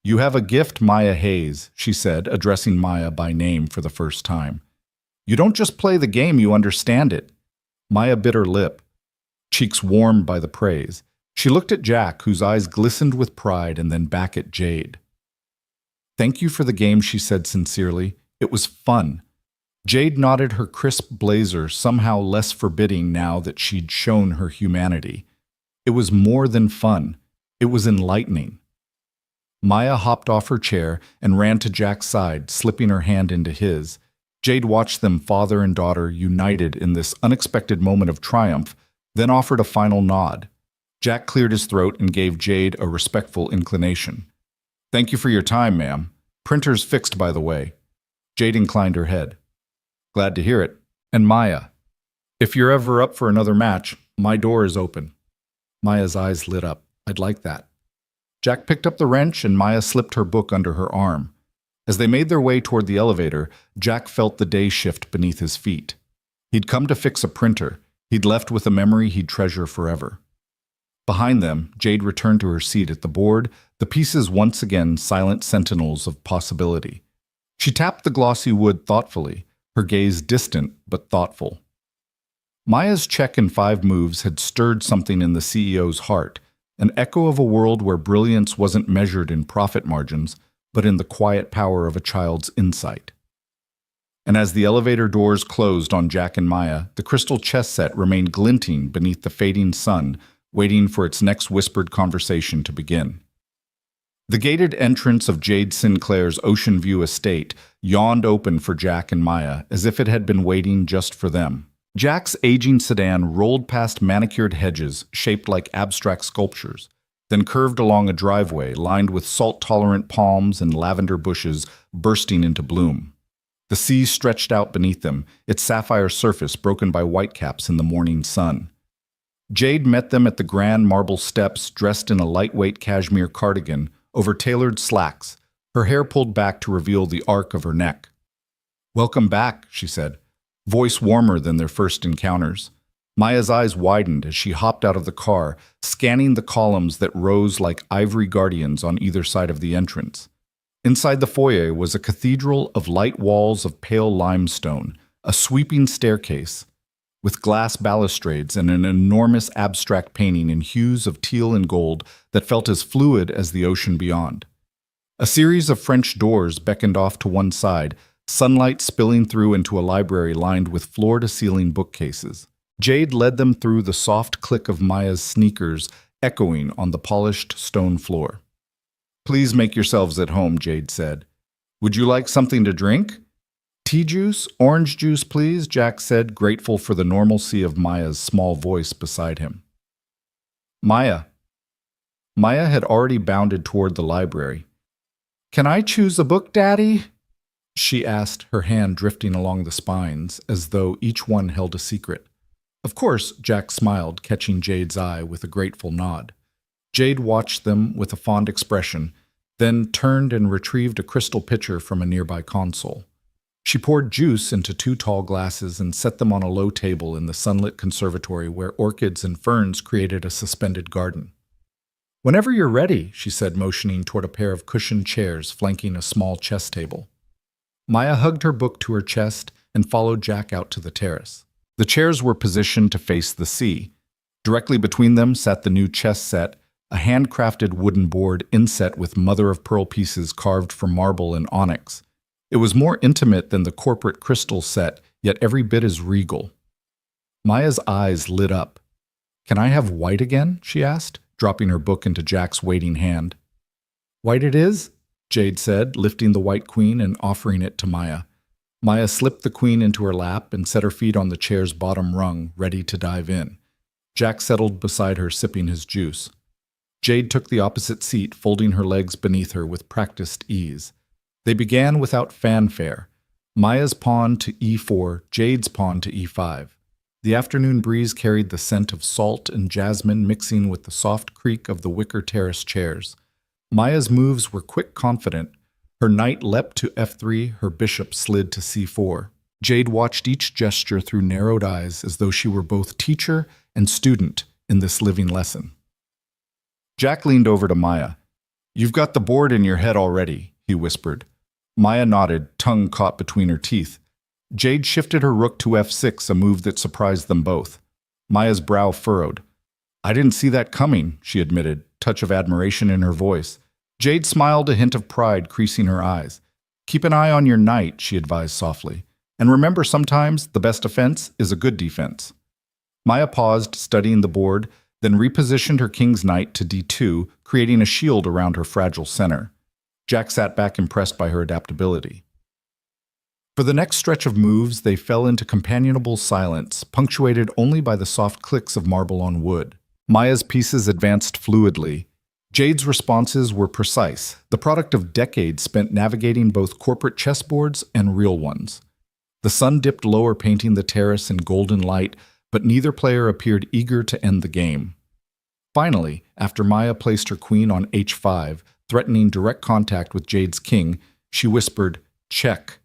"You have a gift, Maya Hayes," she said, addressing Maya by name for the first time. "You don't just play the game, you understand it." Maya bit her lip, cheeks warmed by the praise. She looked at Jack, whose eyes glistened with pride, and then back at Jade. "Thank you for the game," she said sincerely. "It was fun." Jade nodded, her crisp blazer somehow less forbidding now that she'd shown her humanity. It was more than fun. It was enlightening. Maya hopped off her chair and ran to Jack's side, slipping her hand into his. Jade watched them, father and daughter, united in this unexpected moment of triumph, then offered a final nod. Jack cleared his throat and gave Jade a respectful inclination. "Thank you for your time, ma'am. Printer's fixed, by the way." Jade inclined her head. "Glad to hear it. And Maya, if you're ever up for another match, my door is open." Maya's eyes lit up. "I'd like that." Jack picked up the wrench and Maya slipped her book under her arm. As they made their way toward the elevator, Jack felt the day shift beneath his feet. He'd come to fix a printer. He'd left with a memory he'd treasure forever. Behind them, Jade returned to her seat at the board, the pieces once again silent sentinels of possibility. She tapped the glossy wood thoughtfully, her gaze distant but thoughtful. Maya's check in 5 moves had stirred something in the CEO's heart, an echo of a world where brilliance wasn't measured in profit margins, but in the quiet power of a child's insight. And as the elevator doors closed on Jack and Maya, the crystal chess set remained glinting beneath the fading sun, waiting for its next whispered conversation to begin. The gated entrance of Jade Sinclair's Ocean View estate yawned open for Jack and Maya as if it had been waiting just for them. Jack's aging sedan rolled past manicured hedges shaped like abstract sculptures, then curved along a driveway lined with salt-tolerant palms and lavender bushes bursting into bloom. The sea stretched out beneath them, its sapphire surface broken by whitecaps in the morning sun. Jade met them at the grand marble steps dressed in a lightweight cashmere cardigan over tailored slacks, her hair pulled back to reveal the arc of her neck. "Welcome back," she said, voice warmer than their first encounters. Maya's eyes widened as she hopped out of the car, scanning the columns that rose like ivory guardians on either side of the entrance. Inside the foyer was a cathedral of light walls of pale limestone, a sweeping staircase, with glass balustrades and an enormous abstract painting in hues of teal and gold that felt as fluid as the ocean beyond. A series of French doors beckoned off to one side, sunlight spilling through into a library lined with floor-to-ceiling bookcases. Jade led them through the soft click of Maya's sneakers echoing on the polished stone floor. "Please make yourselves at home," Jade said. "Would you like something to drink?" "Tea juice, orange juice, please," Jack said, grateful for the normalcy of Maya's small voice beside him. Maya had already bounded toward the library. "Can I choose a book, Daddy?" she asked, her hand drifting along the spines, as though each one held a secret. "Of course," Jack smiled, catching Jade's eye with a grateful nod. Jade watched them with a fond expression, then turned and retrieved a crystal pitcher from a nearby console. She poured juice into 2 tall glasses and set them on a low table in the sunlit conservatory where orchids and ferns created a suspended garden. "Whenever you're ready," she said, motioning toward a pair of cushioned chairs flanking a small chess table. Maya hugged her book to her chest and followed Jack out to the terrace. The chairs were positioned to face the sea. Directly between them sat the new chess set, a handcrafted wooden board inset with mother-of-pearl pieces carved from marble and onyx. It was more intimate than the corporate crystal set, yet every bit as regal. Maya's eyes lit up. "Can I have white again?" she asked, dropping her book into Jack's waiting hand. "White it is," Jade said, lifting the white queen and offering it to Maya. Maya slipped the queen into her lap and set her feet on the chair's bottom rung, ready to dive in. Jack settled beside her, sipping his juice. Jade took the opposite seat, folding her legs beneath her with practiced ease. They began without fanfare. Maya's pawn to e4, Jade's pawn to e5. The afternoon breeze carried the scent of salt and jasmine mixing with the soft creak of the wicker terrace chairs. Maya's moves were quick, confident. Her knight leapt to f3, her bishop slid to c4. Jade watched each gesture through narrowed eyes as though she were both teacher and student in this living lesson. Jack leaned over to Maya. "You've got the board in your head already," he whispered. Maya nodded, tongue caught between her teeth. Jade shifted her rook to f6, a move that surprised them both. Maya's brow furrowed. "I didn't see that coming," she admitted, touch of admiration in her voice. Jade smiled, a hint of pride creasing her eyes. "Keep an eye on your knight," she advised softly. "And remember, sometimes the best offense is a good defense." Maya paused, studying the board, then repositioned her king's knight to d2, creating a shield around her fragile center. Jack sat back, impressed by her adaptability. For the next stretch of moves, they fell into companionable silence, punctuated only by the soft clicks of marble on wood. Maya's pieces advanced fluidly. Jade's responses were precise, the product of decades spent navigating both corporate chessboards and real ones. The sun dipped lower, painting the terrace in golden light, but neither player appeared eager to end the game. Finally, after Maya placed her queen on h5, threatening direct contact with Jade's king, she whispered, "Check."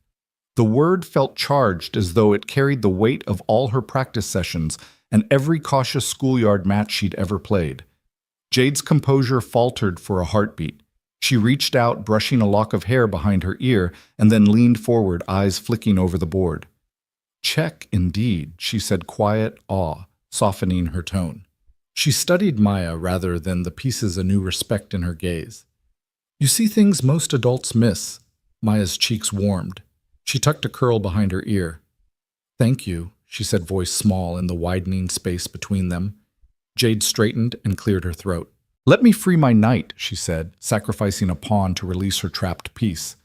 The word felt charged, as though it carried the weight of all her practice sessions and every cautious schoolyard match she'd ever played. Jade's composure faltered for a heartbeat. She reached out, brushing a lock of hair behind her ear, and then leaned forward, eyes flicking over the board. Check, indeed, she said, quiet awe, softening her tone. She studied Maya rather than the pieces, a new respect in her gaze. You see things most adults miss. Maya's cheeks warmed. She tucked a curl behind her ear. Thank you, she said, voice small in the widening space between them. Jade straightened and cleared her throat. Let me free my knight, she said, sacrificing a pawn to release her trapped piece.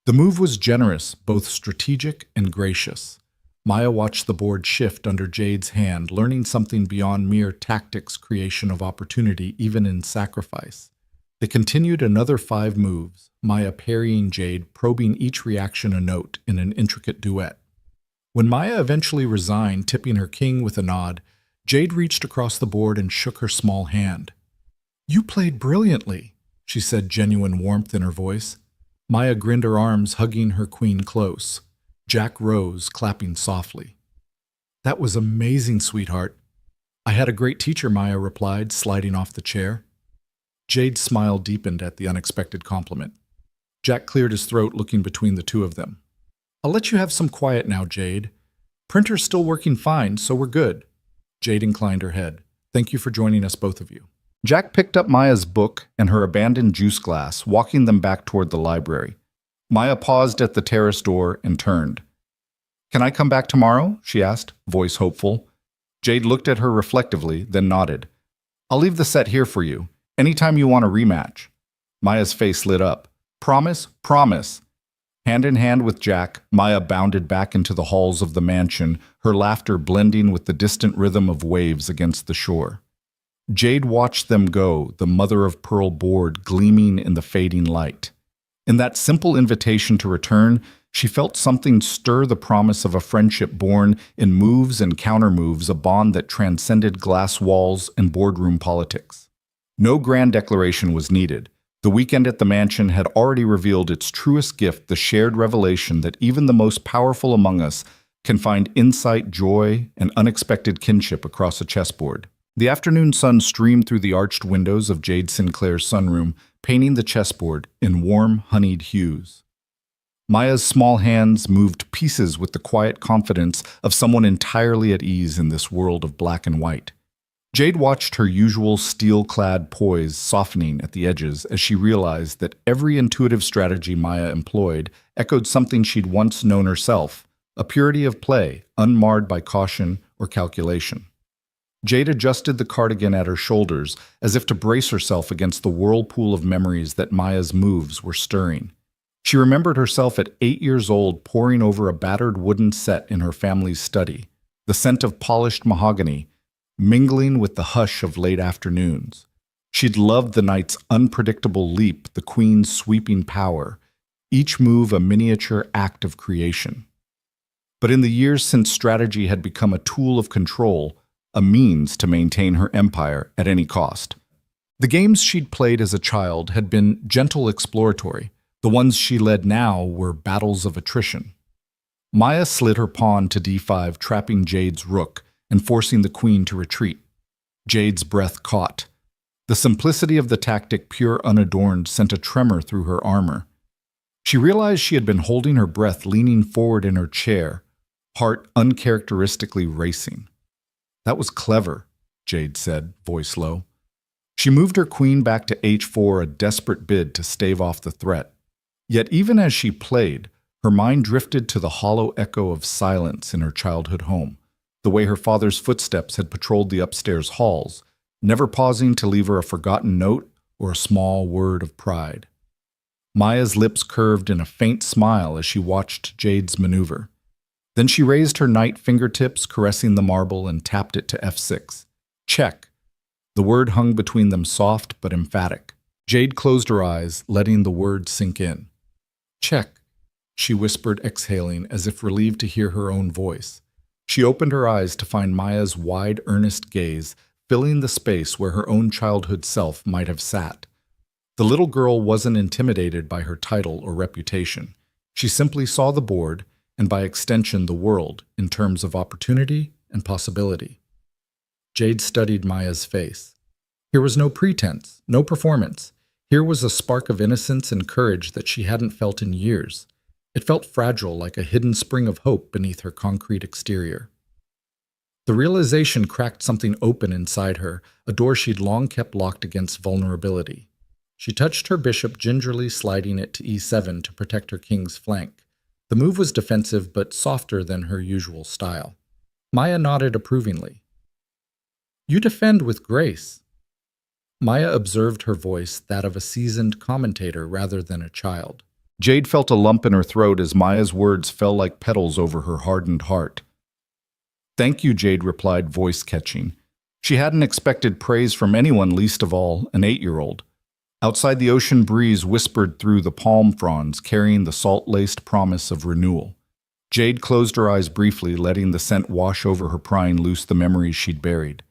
The move was generous, both strategic and gracious. Maya watched the board shift under Jade's hand, learning something beyond mere tactics, creation of opportunity, even in sacrifice. They continued another 5 moves, Maya parrying Jade, probing each reaction a note in an intricate duet. When Maya eventually resigned, tipping her king with a nod, Jade reached across the board and shook her small hand. You played brilliantly, she said, genuine warmth in her voice. Maya grinned her arms, hugging her queen close. Jack rose, clapping softly. That was amazing, sweetheart. I had a great teacher, Maya replied, sliding off the chair. Jade's smile deepened at the unexpected compliment. Jack cleared his throat, looking between the two of them. I'll let you have some quiet now, Jade. Printer's still working fine, so we're good. Jade inclined her head. Thank you for joining us, both of you. Jack picked up Maya's book and her abandoned juice glass, walking them back toward the library. Maya paused at the terrace door and turned. Can I come back tomorrow? She asked, voice hopeful. Jade looked at her reflectively, then nodded. I'll leave the set here for you. Anytime you want a rematch. Maya's face lit up. Promise? Promise. Hand in hand with Jack, Maya bounded back into the halls of the mansion, her laughter blending with the distant rhythm of waves against the shore. Jade watched them go, the mother-of-pearl board gleaming in the fading light. In that simple invitation to return, she felt something stir, the promise of a friendship born in moves and countermoves, a bond that transcended glass walls and boardroom politics. No grand declaration was needed. The weekend at the mansion had already revealed its truest gift, the shared revelation that even the most powerful among us can find insight, joy, and unexpected kinship across a chessboard. The afternoon sun streamed through the arched windows of Jade Sinclair's sunroom, painting the chessboard in warm, honeyed hues. Maya's small hands moved pieces with the quiet confidence of someone entirely at ease in this world of black and white. Jade watched her usual steel-clad poise softening at the edges as she realized that every intuitive strategy Maya employed echoed something she'd once known herself, a purity of play, unmarred by caution or calculation. Jade adjusted the cardigan at her shoulders as if to brace herself against the whirlpool of memories that Maya's moves were stirring. She remembered herself at 8 years old poring over a battered wooden set in her family's study, the scent of polished mahogany mingling with the hush of late afternoons. She'd loved the knight's unpredictable leap, the queen's sweeping power, each move a miniature act of creation. But in the years since strategy had become a tool of control, a means to maintain her empire at any cost. The games she'd played as a child had been gentle exploratory. The ones she led now were battles of attrition. Maya slid her pawn to d5, trapping Jade's rook and forcing the queen to retreat. Jade's breath caught. The simplicity of the tactic, pure unadorned, sent a tremor through her armor. She realized she had been holding her breath, leaning forward in her chair, heart uncharacteristically racing. That was clever, Jade said, voice low. She moved her queen back to h4, a desperate bid to stave off the threat. Yet even as she played, her mind drifted to the hollow echo of silence in her childhood home, the way her father's footsteps had patrolled the upstairs halls, never pausing to leave her a forgotten note or a small word of pride. Maya's lips curved in a faint smile as she watched Jade's maneuver. Then she raised her knight fingertips, caressing the marble, and tapped it to f6. Check. The word hung between them, soft but emphatic. Jade closed her eyes, letting the word sink in. Check, she whispered, exhaling, as if relieved to hear her own voice. She opened her eyes to find Maya's wide, earnest gaze filling the space where her own childhood self might have sat. The little girl wasn't intimidated by her title or reputation. She simply saw the board, and by extension the world, in terms of opportunity and possibility. Jade studied Maya's face. Here was no pretense, no performance. Here was a spark of innocence and courage that she hadn't felt in years. It felt fragile, like a hidden spring of hope beneath her concrete exterior. The realization cracked something open inside her, a door she'd long kept locked against vulnerability. She touched her bishop, gingerly sliding it to e7 to protect her king's flank. The move was defensive, but softer than her usual style. Maya nodded approvingly. "You defend with grace." Maya observed her voice, that of a seasoned commentator rather than a child. Jade felt a lump in her throat as Maya's words fell like petals over her hardened heart. "Thank you," Jade replied, voice catching. She hadn't expected praise from anyone, least of all an 8-year-old. Outside, the ocean breeze whispered through the palm fronds, carrying the salt-laced promise of renewal. Jade closed her eyes briefly, letting the scent wash over her, prying loose the memories she'd buried.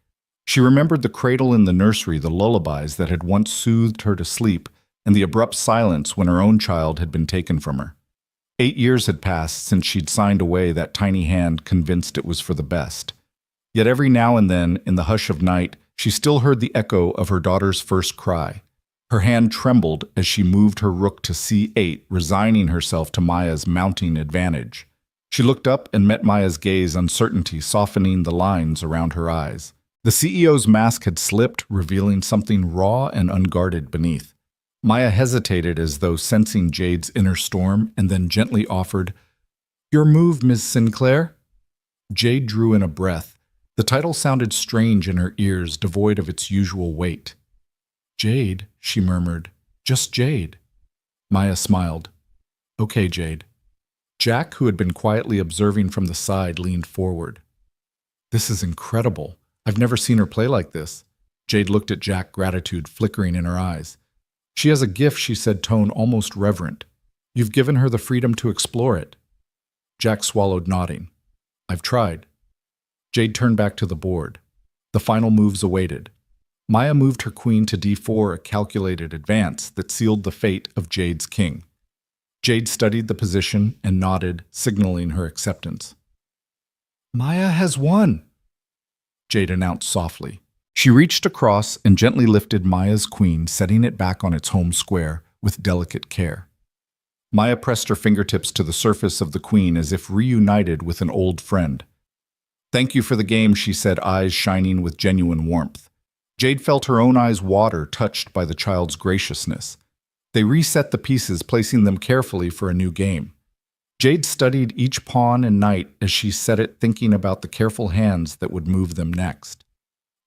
She remembered the cradle in the nursery, the lullabies that had once soothed her to sleep, and the abrupt silence when her own child had been taken from her. 8 years had passed since she'd signed away that tiny hand, convinced it was for the best. Yet every now and then, in the hush of night, she still heard the echo of her daughter's first cry. Her hand trembled as she moved her rook to c8, resigning herself to Maya's mounting advantage. She looked up and met Maya's gaze, uncertainty softening the lines around her eyes. The CEO's mask had slipped, revealing something raw and unguarded beneath. Maya hesitated as though sensing Jade's inner storm, and then gently offered, "Your move, Miss Sinclair." Jade drew in a breath. The title sounded strange in her ears, devoid of its usual weight. "Jade," she murmured. "Just Jade." Maya smiled. "Okay, Jade." Jack, who had been quietly observing from the side, leaned forward. "This is incredible. I've never seen her play like this." Jade looked at Jack, gratitude flickering in her eyes. "She has a gift," she said, tone almost reverent. "You've given her the freedom to explore it." Jack swallowed, nodding. "I've tried." Jade turned back to the board. The final moves awaited. Maya moved her queen to d4, a calculated advance that sealed the fate of Jade's king. Jade studied the position and nodded, signaling her acceptance. "Maya has won," Jade announced softly. She reached across and gently lifted Maya's queen, setting it back on its home square with delicate care. Maya pressed her fingertips to the surface of the queen as if reunited with an old friend. "Thank you for the game," she said, eyes shining with genuine warmth. Jade felt her own eyes water, touched by the child's graciousness. They reset the pieces, placing them carefully for a new game. Jade studied each pawn and knight as she set it, thinking about the careful hands that would move them next.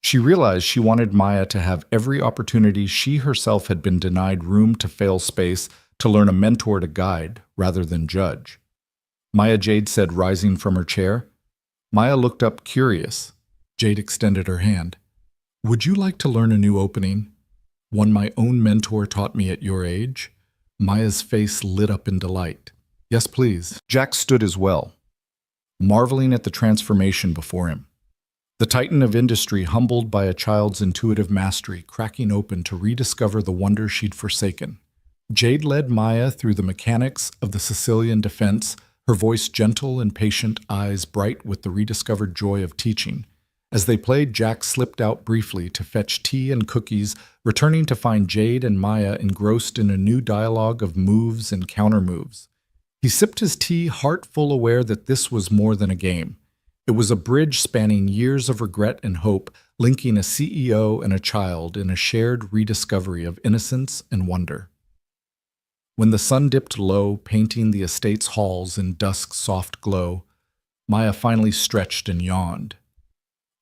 She realized she wanted Maya to have every opportunity she herself had been denied, room to fail space, to learn, a mentor to guide rather than judge. "Maya," Jade said, rising from her chair. Maya looked up, curious. Jade extended her hand. "Would you like to learn a new opening? One my own mentor taught me at your age?" Maya's face lit up in delight. "Yes, please." Jack stood as well, marveling at the transformation before him. The titan of industry, humbled by a child's intuitive mastery, cracking open to rediscover the wonder she'd forsaken. Jade led Maya through the mechanics of the Sicilian defense, her voice gentle and patient, eyes bright with the rediscovered joy of teaching. As they played, Jack slipped out briefly to fetch tea and cookies, returning to find Jade and Maya engrossed in a new dialogue of moves and countermoves. He sipped his tea, heart full aware that this was more than a game. It was a bridge spanning years of regret and hope, linking a CEO and a child in a shared rediscovery of innocence and wonder. When the sun dipped low, painting the estate's halls in dusk's soft glow, Maya finally stretched and yawned.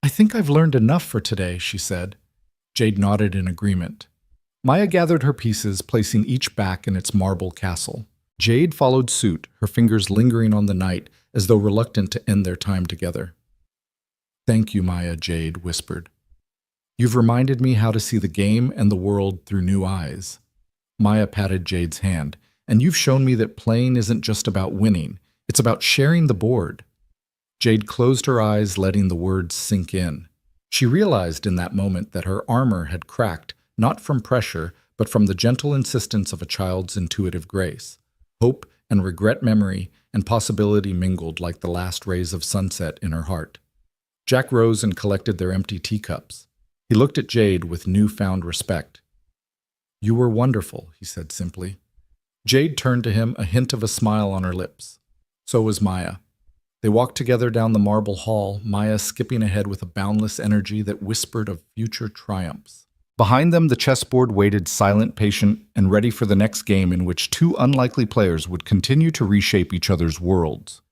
"I think I've learned enough for today," she said. Jade nodded in agreement. Maya gathered her pieces, placing each back in its marble castle. Jade followed suit, her fingers lingering on the knight, as though reluctant to end their time together. "Thank you, Maya," Jade whispered. "You've reminded me how to see the game and the world through new eyes." Maya patted Jade's hand. "And you've shown me that playing isn't just about winning. It's about sharing the board." Jade closed her eyes, letting the words sink in. She realized in that moment that her armor had cracked, not from pressure, but from the gentle insistence of a child's intuitive grace. Hope and regret, memory and possibility mingled like the last rays of sunset in her heart. Jack rose and collected their empty teacups. He looked at Jade with newfound respect. "You were wonderful," he said simply. Jade turned to him, a hint of a smile on her lips. So was Maya. They walked together down the marble hall, Maya skipping ahead with a boundless energy that whispered of future triumphs. Behind them, the chessboard waited silent, patient, and ready for the next game in which two unlikely players would continue to reshape each other's worlds.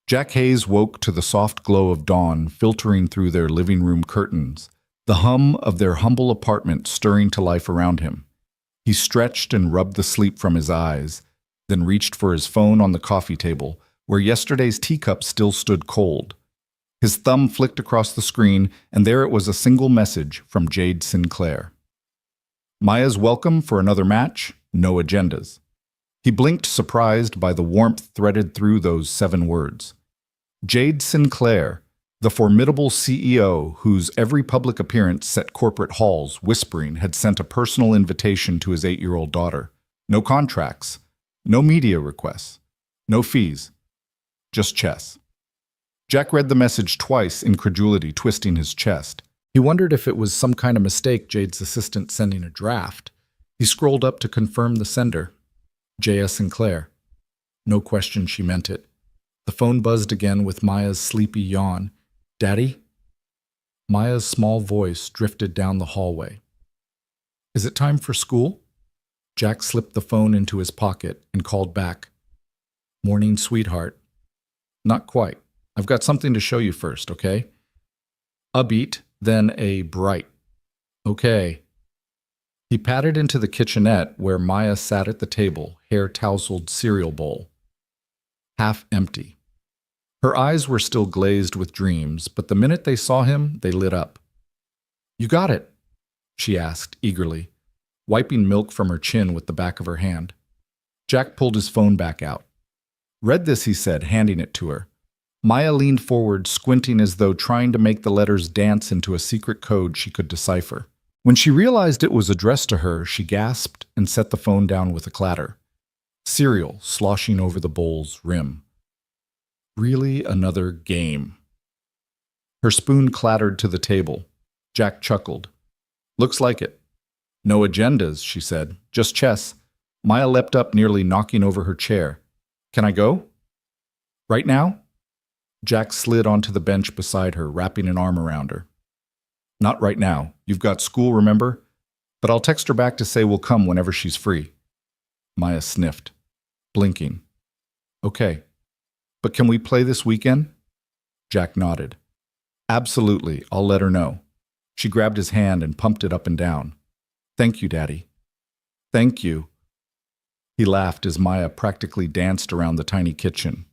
Jack Hayes woke to the soft glow of dawn filtering through their living room curtains, the hum of their humble apartment stirring to life around him. He stretched and rubbed the sleep from his eyes, then reached for his phone on the coffee table, where yesterday's teacup still stood cold. His thumb flicked across the screen, and there it was, a single message from Jade Sinclair. "Maya's welcome for another match, no agendas." He blinked, surprised by the warmth threaded through those 7 words. Jade Sinclair, the formidable CEO whose every public appearance set corporate halls whispering, had sent a personal invitation to his 8-year-old daughter. No contracts, no media requests, no fees, just chess. Jack read the message twice, incredulity twisting his chest. He wondered if it was some kind of mistake, Jade's assistant sending a draft. He scrolled up to confirm the sender. J.S. Sinclair. No question she meant it. The phone buzzed again with Maya's sleepy yawn. "Daddy?" Maya's small voice drifted down the hallway. "Is it time for school?" Jack slipped the phone into his pocket and called back. "Morning, sweetheart." "Not quite. I've got something to show you first, okay?" A beat, then a bright. "Okay." He padded into the kitchenette where Maya sat at the table, hair-tousled cereal bowl. Half empty. Her eyes were still glazed with dreams, but the minute they saw him, they lit up. "You got it?" she asked eagerly, wiping milk from her chin with the back of her hand. Jack pulled his phone back out. "Read this," he said, handing it to her. Maya leaned forward, squinting as though trying to make the letters dance into a secret code she could decipher. When she realized it was addressed to her, she gasped and set the phone down with a clatter. Cereal sloshing over the bowl's rim. Really another game. Her spoon clattered to the table. Jack chuckled. "Looks like it." "No agendas," she said. "Just chess." Maya leapt up, nearly knocking over her chair. "Can I go?" "Right now?" Jack slid onto the bench beside her, wrapping an arm around her. "Not right now. You've got school, remember? But I'll text her back to say we'll come whenever she's free." Maya sniffed, blinking. "Okay. But can we play this weekend?" Jack nodded. "Absolutely. I'll let her know." She grabbed his hand and pumped it up and down. "Thank you, Daddy." "Thank you." He laughed as Maya practically danced around the tiny kitchen.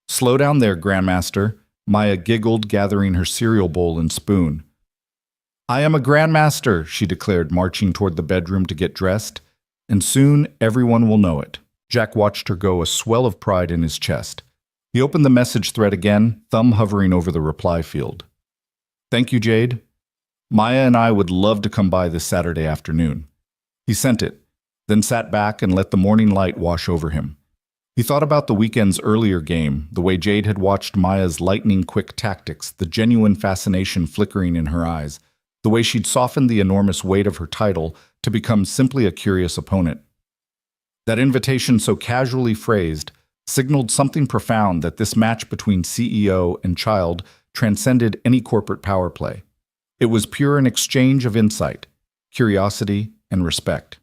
"Slow down there, Grandmaster," Maya giggled, gathering her cereal bowl and spoon. "I am a Grandmaster," she declared, marching toward the bedroom to get dressed. "And soon everyone will know it." Jack watched her go, a swell of pride in his chest. He opened the message thread again, thumb hovering over the reply field. "Thank you, Jade. Maya and I would love to come by this Saturday afternoon." He sent it, then sat back and let the morning light wash over him. He thought about the weekend's earlier game, the way Jade had watched Maya's lightning-quick tactics, the genuine fascination flickering in her eyes, the way she'd softened the enormous weight of her title to become simply a curious opponent. That invitation, so casually phrased, signaled something profound, that this match between CEO and child transcended any corporate power play. It was pure an exchange of insight, curiosity, and respect.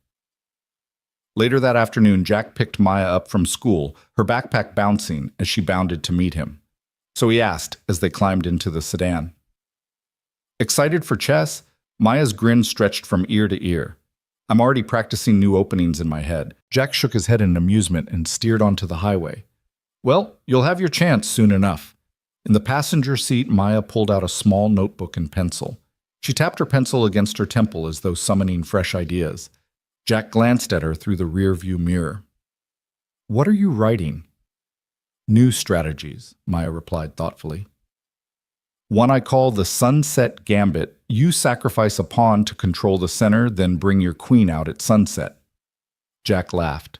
Later that afternoon, Jack picked Maya up from school, her backpack bouncing as she bounded to meet him. So he asked as they climbed into the sedan. "Excited for chess?" Maya's grin stretched from ear to ear. "I'm already practicing new openings in my head." Jack shook his head in amusement and steered onto the highway. "Well, you'll have your chance soon enough." In the passenger seat, Maya pulled out a small notebook and pencil. She tapped her pencil against her temple as though summoning fresh ideas. Jack glanced at her through the rearview mirror. "What are you writing?" "New strategies," Maya replied thoughtfully. "One I call the Sunset Gambit. You sacrifice a pawn to control the center, then bring your queen out at sunset." Jack laughed.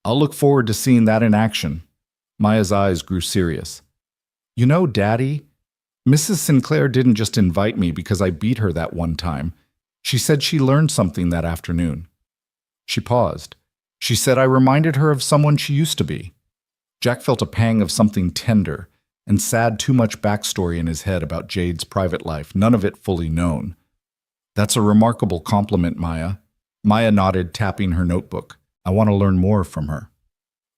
"I'll look forward to seeing that in action." Maya's eyes grew serious. "You know, Daddy, Mrs. Sinclair didn't just invite me because I beat her that one time. She said she learned something that afternoon. She paused. She said I reminded her of someone she used to be. Jack felt a pang of something tender and sad, too much backstory in his head about Jade's private life, none of it fully known. That's a remarkable compliment, Maya. Maya nodded, tapping her notebook. I want to learn more from her.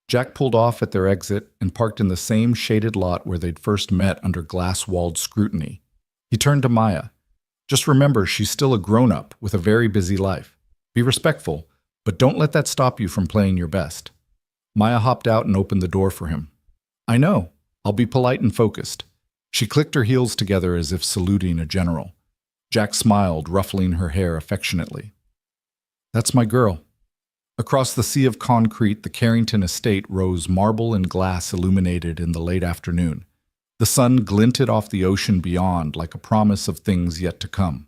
Jack pulled off at their exit and parked in the same shaded lot where they'd first met under glass-walled scrutiny. He turned to Maya. Just remember, she's still a grown-up with a very busy life. Be respectful, but don't let that stop you from playing your best. Maya hopped out and opened the door for him. I know. I'll be polite and focused. She clicked her heels together as if saluting a general. Jack smiled, ruffling her hair affectionately. That's my girl. Across the sea of concrete, the Carrington estate rose marble and glass illuminated in the late afternoon. The sun glinted off the ocean beyond like a promise of things yet to come.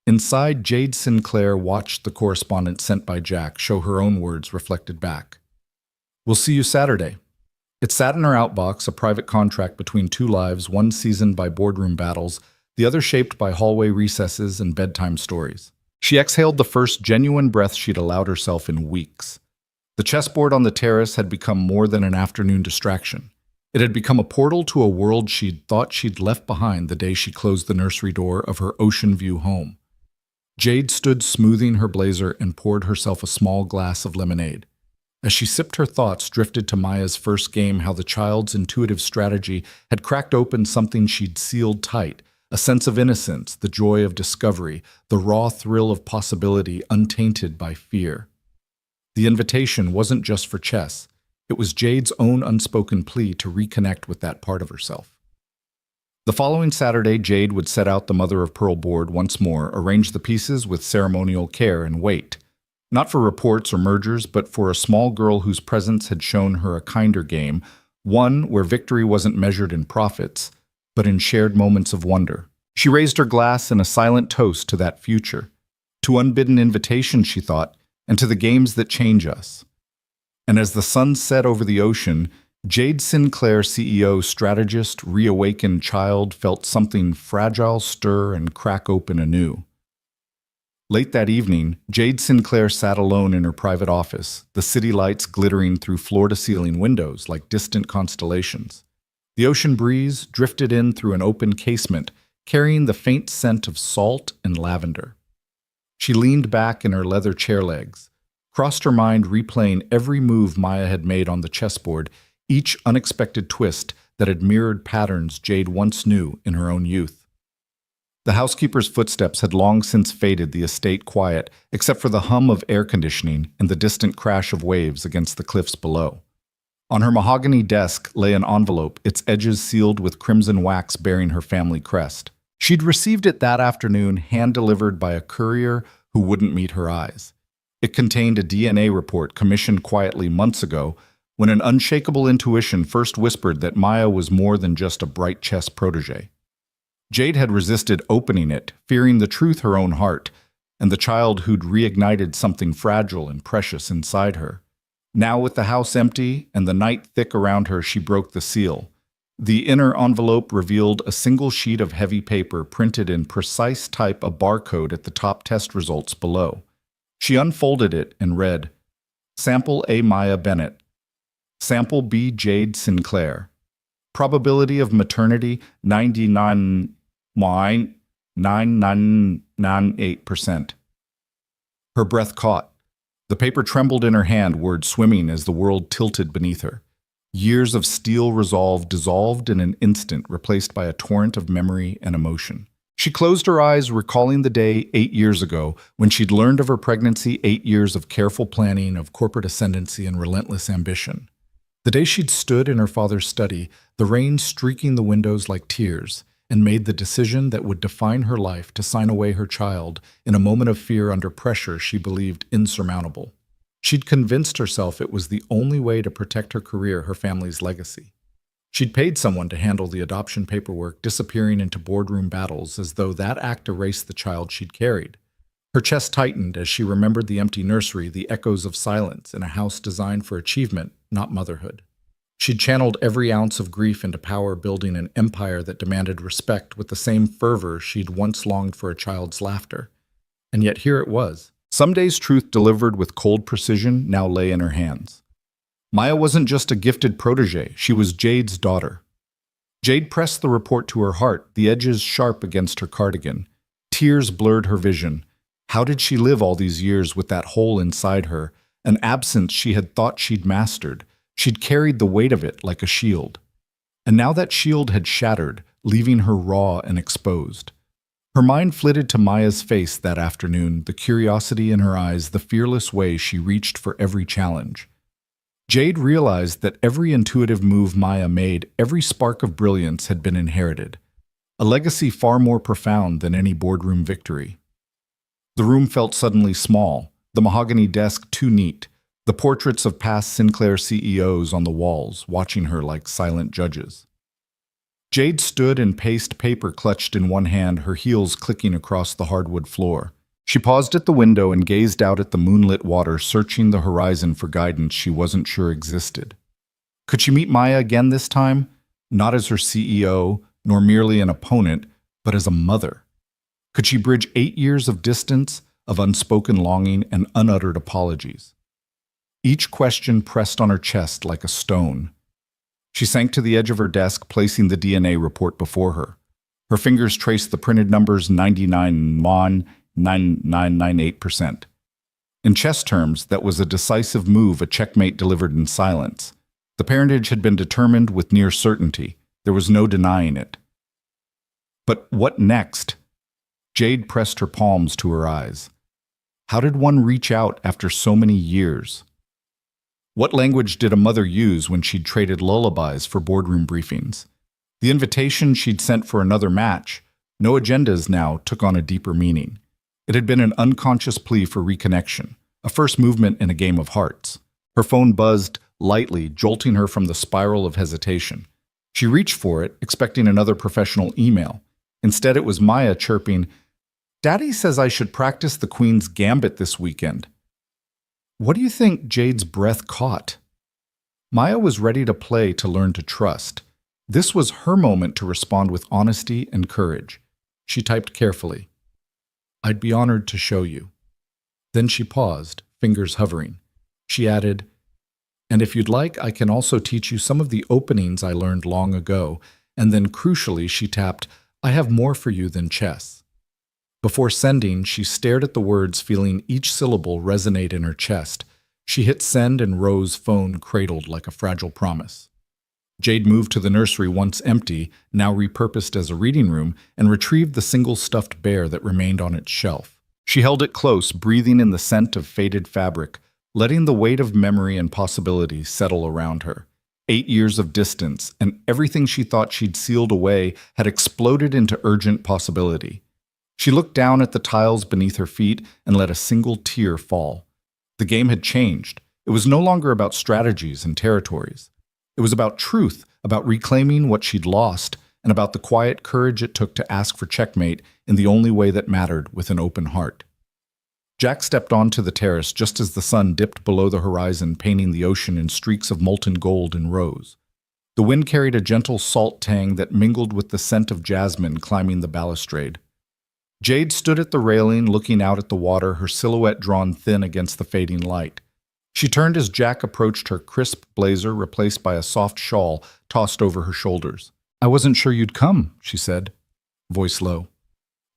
Inside, Jade Sinclair watched the correspondence sent by Jack show her own words reflected back. We'll see you Saturday. It sat in her outbox, a private contract between two lives, one seasoned by boardroom battles, the other shaped by hallway recesses and bedtime stories. She exhaled the first genuine breath she'd allowed herself in weeks. The chessboard on the terrace had become more than an afternoon distraction. It had become a portal to a world she'd thought she'd left behind the day she closed the nursery door of her ocean view home. Jade stood smoothing her blazer and poured herself a small glass of lemonade. As she sipped, her thoughts drifted to Maya's first game, how the child's intuitive strategy had cracked open something she'd sealed tight, a sense of innocence, the joy of discovery, the raw thrill of possibility untainted by fear. The invitation wasn't just for chess. It was Jade's own unspoken plea to reconnect with that part of herself. The following Saturday, Jade would set out the mother-of-pearl board once more, arrange the pieces with ceremonial care, and wait. Not for reports or mergers, but for a small girl whose presence had shown her a kinder game, one where victory wasn't measured in profits, but in shared moments of wonder. She raised her glass in a silent toast to that future, to unbidden invitations, she thought, and to the games that change us. And as the sun set over the ocean, Jade Sinclair, CEO, strategist, reawakened child, felt something fragile stir and crack open anew. Late that evening, Jade Sinclair sat alone in her private office, the city lights glittering through floor-to-ceiling windows like distant constellations. The ocean breeze drifted in through an open casement, carrying the faint scent of salt and lavender. She leaned back in her leather chair legs, crossed her mind replaying every move Maya had made on the chessboard, each unexpected twist that had mirrored patterns Jade once knew in her own youth. The housekeeper's footsteps had long since faded the estate quiet, except for the hum of air conditioning and the distant crash of waves against the cliffs below. On her mahogany desk lay an envelope, its edges sealed with crimson wax bearing her family crest. She'd received it that afternoon, hand-delivered by a courier who wouldn't meet her eyes. It contained a DNA report commissioned quietly months ago, when an unshakable intuition first whispered that Maya was more than just a bright chess protege. Jade had resisted opening it, fearing the truth her own heart, and the child who'd reignited something fragile and precious inside her. Now, with the house empty and the night thick around her, she broke the seal. The inner envelope revealed a single sheet of heavy paper printed in precise type, a barcode at the top, test results below. She unfolded it and read, Sample A. Maya Bennett. Sample B. Jade Sinclair. Probability of maternity 99.9998%. Her breath caught. The paper trembled in her hand, words swimming as the world tilted beneath her. Years of steel resolve dissolved in an instant, replaced by a torrent of memory and emotion. She closed her eyes, recalling the day 8 years ago when she'd learned of her pregnancy, 8 years of careful planning, of corporate ascendancy and relentless ambition. The day she'd stood in her father's study, the rain streaking the windows like tears, and made the decision that would define her life to sign away her child in a moment of fear under pressure she believed insurmountable. She'd convinced herself it was the only way to protect her career, her family's legacy. She'd paid someone to handle the adoption paperwork, disappearing into boardroom battles as though that act erased the child she'd carried. Her chest tightened as she remembered the empty nursery, the echoes of silence in a house designed for achievement, not motherhood. She'd channeled every ounce of grief into power, building an empire that demanded respect with the same fervor she'd once longed for a child's laughter. And yet here it was. Some days truth delivered with cold precision now lay in her hands. Maya wasn't just a gifted protege, she was Jade's daughter. Jade pressed the report to her heart, the edges sharp against her cardigan. Tears blurred her vision. How did she live all these years with that hole inside her, an absence she had thought she'd mastered? She'd carried the weight of it like a shield. And now that shield had shattered, leaving her raw and exposed. Her mind flitted to Maya's face that afternoon, the curiosity in her eyes, the fearless way she reached for every challenge. Jade realized that every intuitive move Maya made, every spark of brilliance had been inherited, a legacy far more profound than any boardroom victory. The room felt suddenly small, the mahogany desk too neat, the portraits of past Sinclair CEOs on the walls, watching her like silent judges. Jade stood and paced, paper clutched in one hand, her heels clicking across the hardwood floor. She paused at the window and gazed out at the moonlit water, searching the horizon for guidance she wasn't sure existed. Could she meet Maya again this time? Not as her CEO, nor merely an opponent, but as a mother. Could she bridge 8 years of distance, of unspoken longing and unuttered apologies? Each question pressed on her chest like a stone. She sank to the edge of her desk, placing the DNA report before her. Her fingers traced the printed numbers 99.9998%. In chess terms, that was a decisive move, a checkmate delivered in silence. The parentage had been determined with near certainty. There was no denying it. But what next? Jade pressed her palms to her eyes. How did one reach out after so many years? What language did a mother use when she'd traded lullabies for boardroom briefings? The invitation she'd sent for another match, no agendas now, took on a deeper meaning. It had been an unconscious plea for reconnection, a first movement in a game of hearts. Her phone buzzed lightly, jolting her from the spiral of hesitation. She reached for it, expecting another professional email. Instead, it was Maya chirping, "Daddy says I should practice the Queen's Gambit this weekend." What do you think Jade's breath caught? Maya was ready to play, to learn to trust. This was her moment to respond with honesty and courage. She typed carefully, "I'd be honored to show you." Then she paused, fingers hovering. She added, "And if you'd like, I can also teach you some of the openings I learned long ago." And then crucially, she tapped, "I have more for you than chess." Before sending, she stared at the words, feeling each syllable resonate in her chest. She hit send and Rose's phone cradled like a fragile promise. Jade moved to the nursery, once empty, now repurposed as a reading room, and retrieved the single stuffed bear that remained on its shelf. She held it close, breathing in the scent of faded fabric, letting the weight of memory and possibility settle around her. 8 years of distance, and everything she thought she'd sealed away had exploded into urgent possibility. She looked down at the tiles beneath her feet and let a single tear fall. The game had changed. It was no longer about strategies and territories. It was about truth, about reclaiming what she'd lost, and about the quiet courage it took to ask for checkmate in the only way that mattered, with an open heart. Jack stepped onto the terrace just as the sun dipped below the horizon, painting the ocean in streaks of molten gold and rose. The wind carried a gentle salt tang that mingled with the scent of jasmine climbing the balustrade. Jade stood at the railing, looking out at the water, her silhouette drawn thin against the fading light. She turned as Jack approached her, crisp blazer replaced by a soft shawl tossed over her shoulders. "I wasn't sure you'd come," she said, voice low.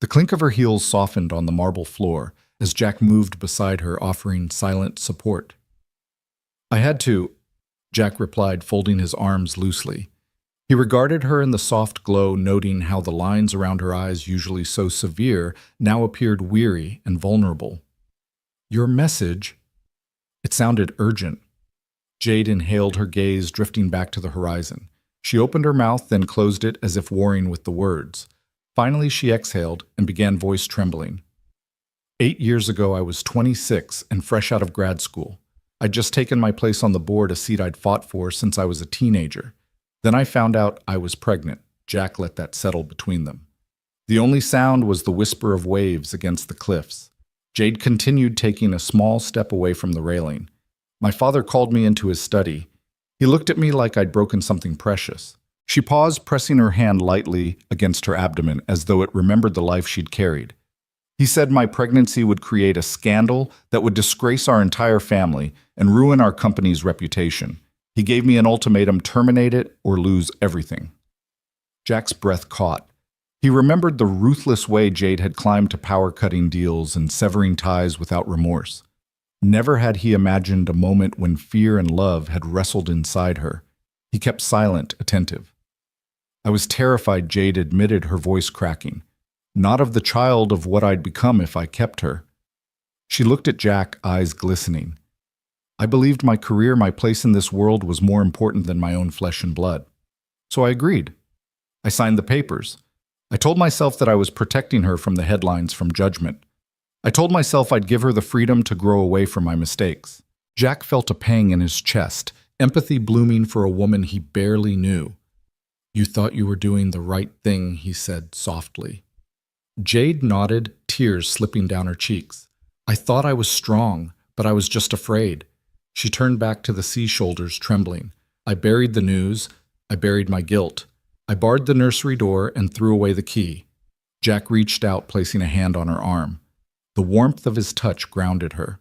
The clink of her heels softened on the marble floor as Jack moved beside her, offering silent support. "I had to," Jack replied, folding his arms loosely. He regarded her in the soft glow, noting how the lines around her eyes, usually so severe, now appeared weary and vulnerable. "Your message?" It sounded urgent. Jade inhaled, her gaze drifting back to the horizon. She opened her mouth, then closed it as if warring with the words. Finally, she exhaled and began, voice trembling. 8 years ago, I was 26 and fresh out of grad school. I'd just taken my place on the board, a seat I'd fought for since I was a teenager. Then I found out I was pregnant. Jack let that settle between them. The only sound was the whisper of waves against the cliffs. Jade continued, taking a small step away from the railing. My father called me into his study. He looked at me like I'd broken something precious. She paused, pressing her hand lightly against her abdomen as though it remembered the life she'd carried. He said my pregnancy would create a scandal that would disgrace our entire family and ruin our company's reputation. He gave me an ultimatum: terminate it or lose everything. Jack's breath caught. He remembered the ruthless way Jade had climbed to power-cutting deals and severing ties without remorse. Never had he imagined a moment when fear and love had wrestled inside her. He kept silent, attentive. I was terrified, Jade admitted, her voice cracking. Not of the child, of what I'd become if I kept her. She looked at Jack, eyes glistening. I believed my career, my place in this world, was more important than my own flesh and blood. So I agreed. I signed the papers. I told myself that I was protecting her from the headlines, from judgment. I told myself I'd give her the freedom to grow away from my mistakes. Jack felt a pang in his chest, empathy blooming for a woman he barely knew. You thought you were doing the right thing, he said softly. Jade nodded, tears slipping down her cheeks. I thought I was strong, but I was just afraid. She turned back to the sea shoulders, trembling. I buried the news. I buried my guilt. I barred the nursery door and threw away the key. Jack reached out, placing a hand on her arm. The warmth of his touch grounded her.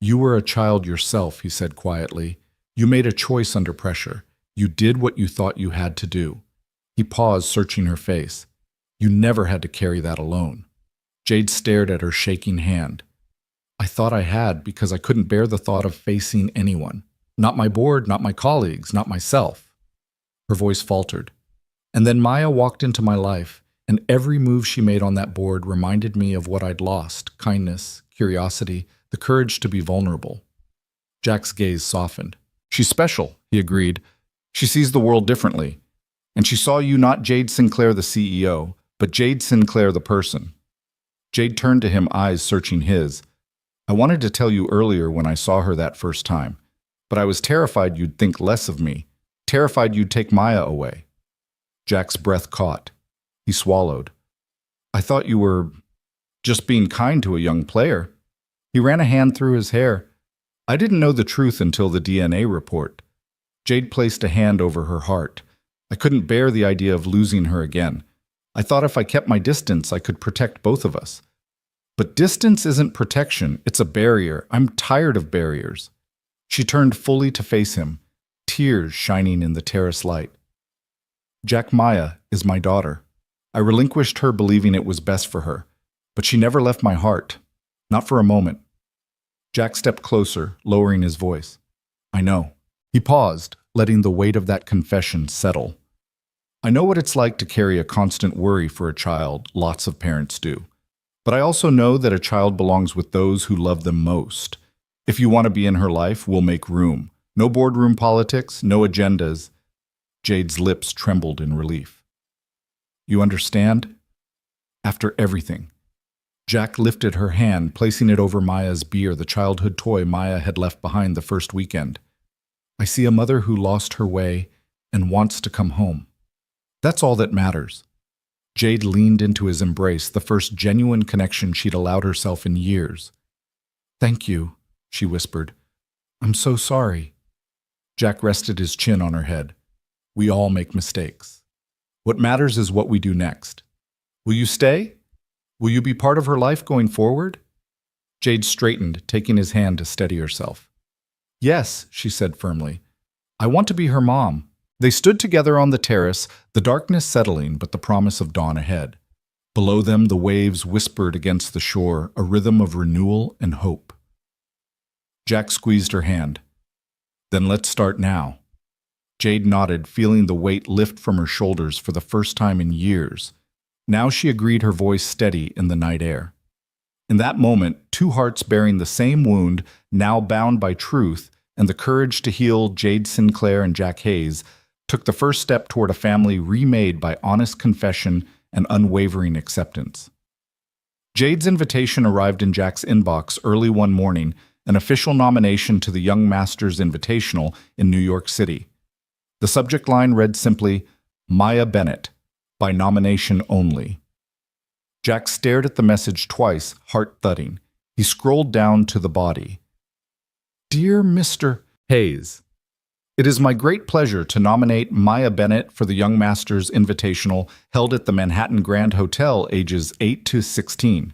You were a child yourself, he said quietly. You made a choice under pressure. You did what you thought you had to do. He paused, searching her face. You never had to carry that alone. Jade stared at her shaking hand. I thought I had, because I couldn't bear the thought of facing anyone. Not my board, not my colleagues, not myself. Her voice faltered. And then Maya walked into my life, and every move she made on that board reminded me of what I'd lost: kindness, curiosity, the courage to be vulnerable. Jack's gaze softened. She's special, he agreed. She sees the world differently. And she saw you, not Jade Sinclair, the CEO, but Jade Sinclair, the person. Jade turned to him, eyes searching his. I wanted to tell you earlier when I saw her that first time, but I was terrified you'd think less of me, terrified you'd take Maya away. Jack's breath caught. He swallowed. I thought you were just being kind to a young player. He ran a hand through his hair. I didn't know the truth until the DNA report. Jade placed a hand over her heart. I couldn't bear the idea of losing her again. I thought if I kept my distance, I could protect both of us. But distance isn't protection, it's a barrier. I'm tired of barriers. She turned fully to face him, tears shining in the terrace light. Jack, Maya is my daughter. I relinquished her believing it was best for her, but she never left my heart. Not for a moment. Jack stepped closer, lowering his voice. I know. He paused, letting the weight of that confession settle. I know what it's like to carry a constant worry for a child. Lots of parents do. But I also know that a child belongs with those who love them most. If you want to be in her life, we'll make room. No boardroom politics, no agendas. Jade's lips trembled in relief. You understand? After everything. Jack lifted her hand, placing it over Maya's beer, the childhood toy Maya had left behind the first weekend. I see a mother who lost her way and wants to come home. That's all that matters. Jade leaned into his embrace, the first genuine connection she'd allowed herself in years. Thank you, she whispered. I'm so sorry. Jack rested his chin on her head. We all make mistakes. What matters is what we do next. Will you stay? Will you be part of her life going forward? Jade straightened, taking his hand to steady herself. Yes, she said firmly. I want to be her mom. They stood together on the terrace, the darkness settling, but the promise of dawn ahead. Below them, the waves whispered against the shore, a rhythm of renewal and hope. Jack squeezed her hand. Then let's start now. Jade nodded, feeling the weight lift from her shoulders for the first time in years. Now she agreed, her voice steady in the night air. In that moment, two hearts bearing the same wound, now bound by truth and the courage to heal, Jade Sinclair and Jack Hayes, took the first step toward a family remade by honest confession and unwavering acceptance. Jade's invitation arrived in Jack's inbox early one morning, an official nomination to the Young Masters Invitational in New York City. The subject line read simply, Maya Bennett, by nomination only. Jack stared at the message twice, heart thudding. He scrolled down to the body. Dear Mr. Hayes, It is my great pleasure to nominate Maya Bennett for the Young Masters Invitational held at the Manhattan Grand Hotel ages 8 to 16.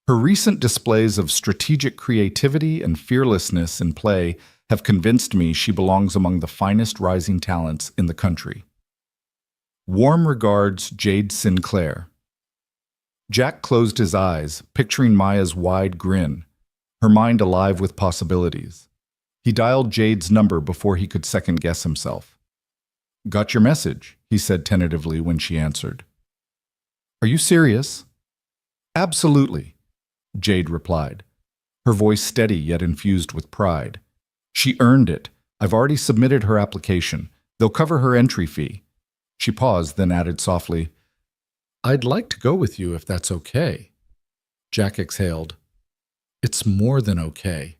Her recent displays of strategic creativity and fearlessness in play have convinced me she belongs among the finest rising talents in the country. Warm regards, Jade Sinclair. Jack closed his eyes, picturing Maya's wide grin, her mind alive with possibilities. He dialed Jade's number before he could second-guess himself. "Got your message," he said tentatively when she answered. "Are you serious?" "Absolutely," Jade replied, her voice steady yet infused with pride. "She earned it. I've already submitted her application. They'll cover her entry fee." She paused, then added softly, "I'd like to go with you if that's okay." Jack exhaled. "It's more than okay."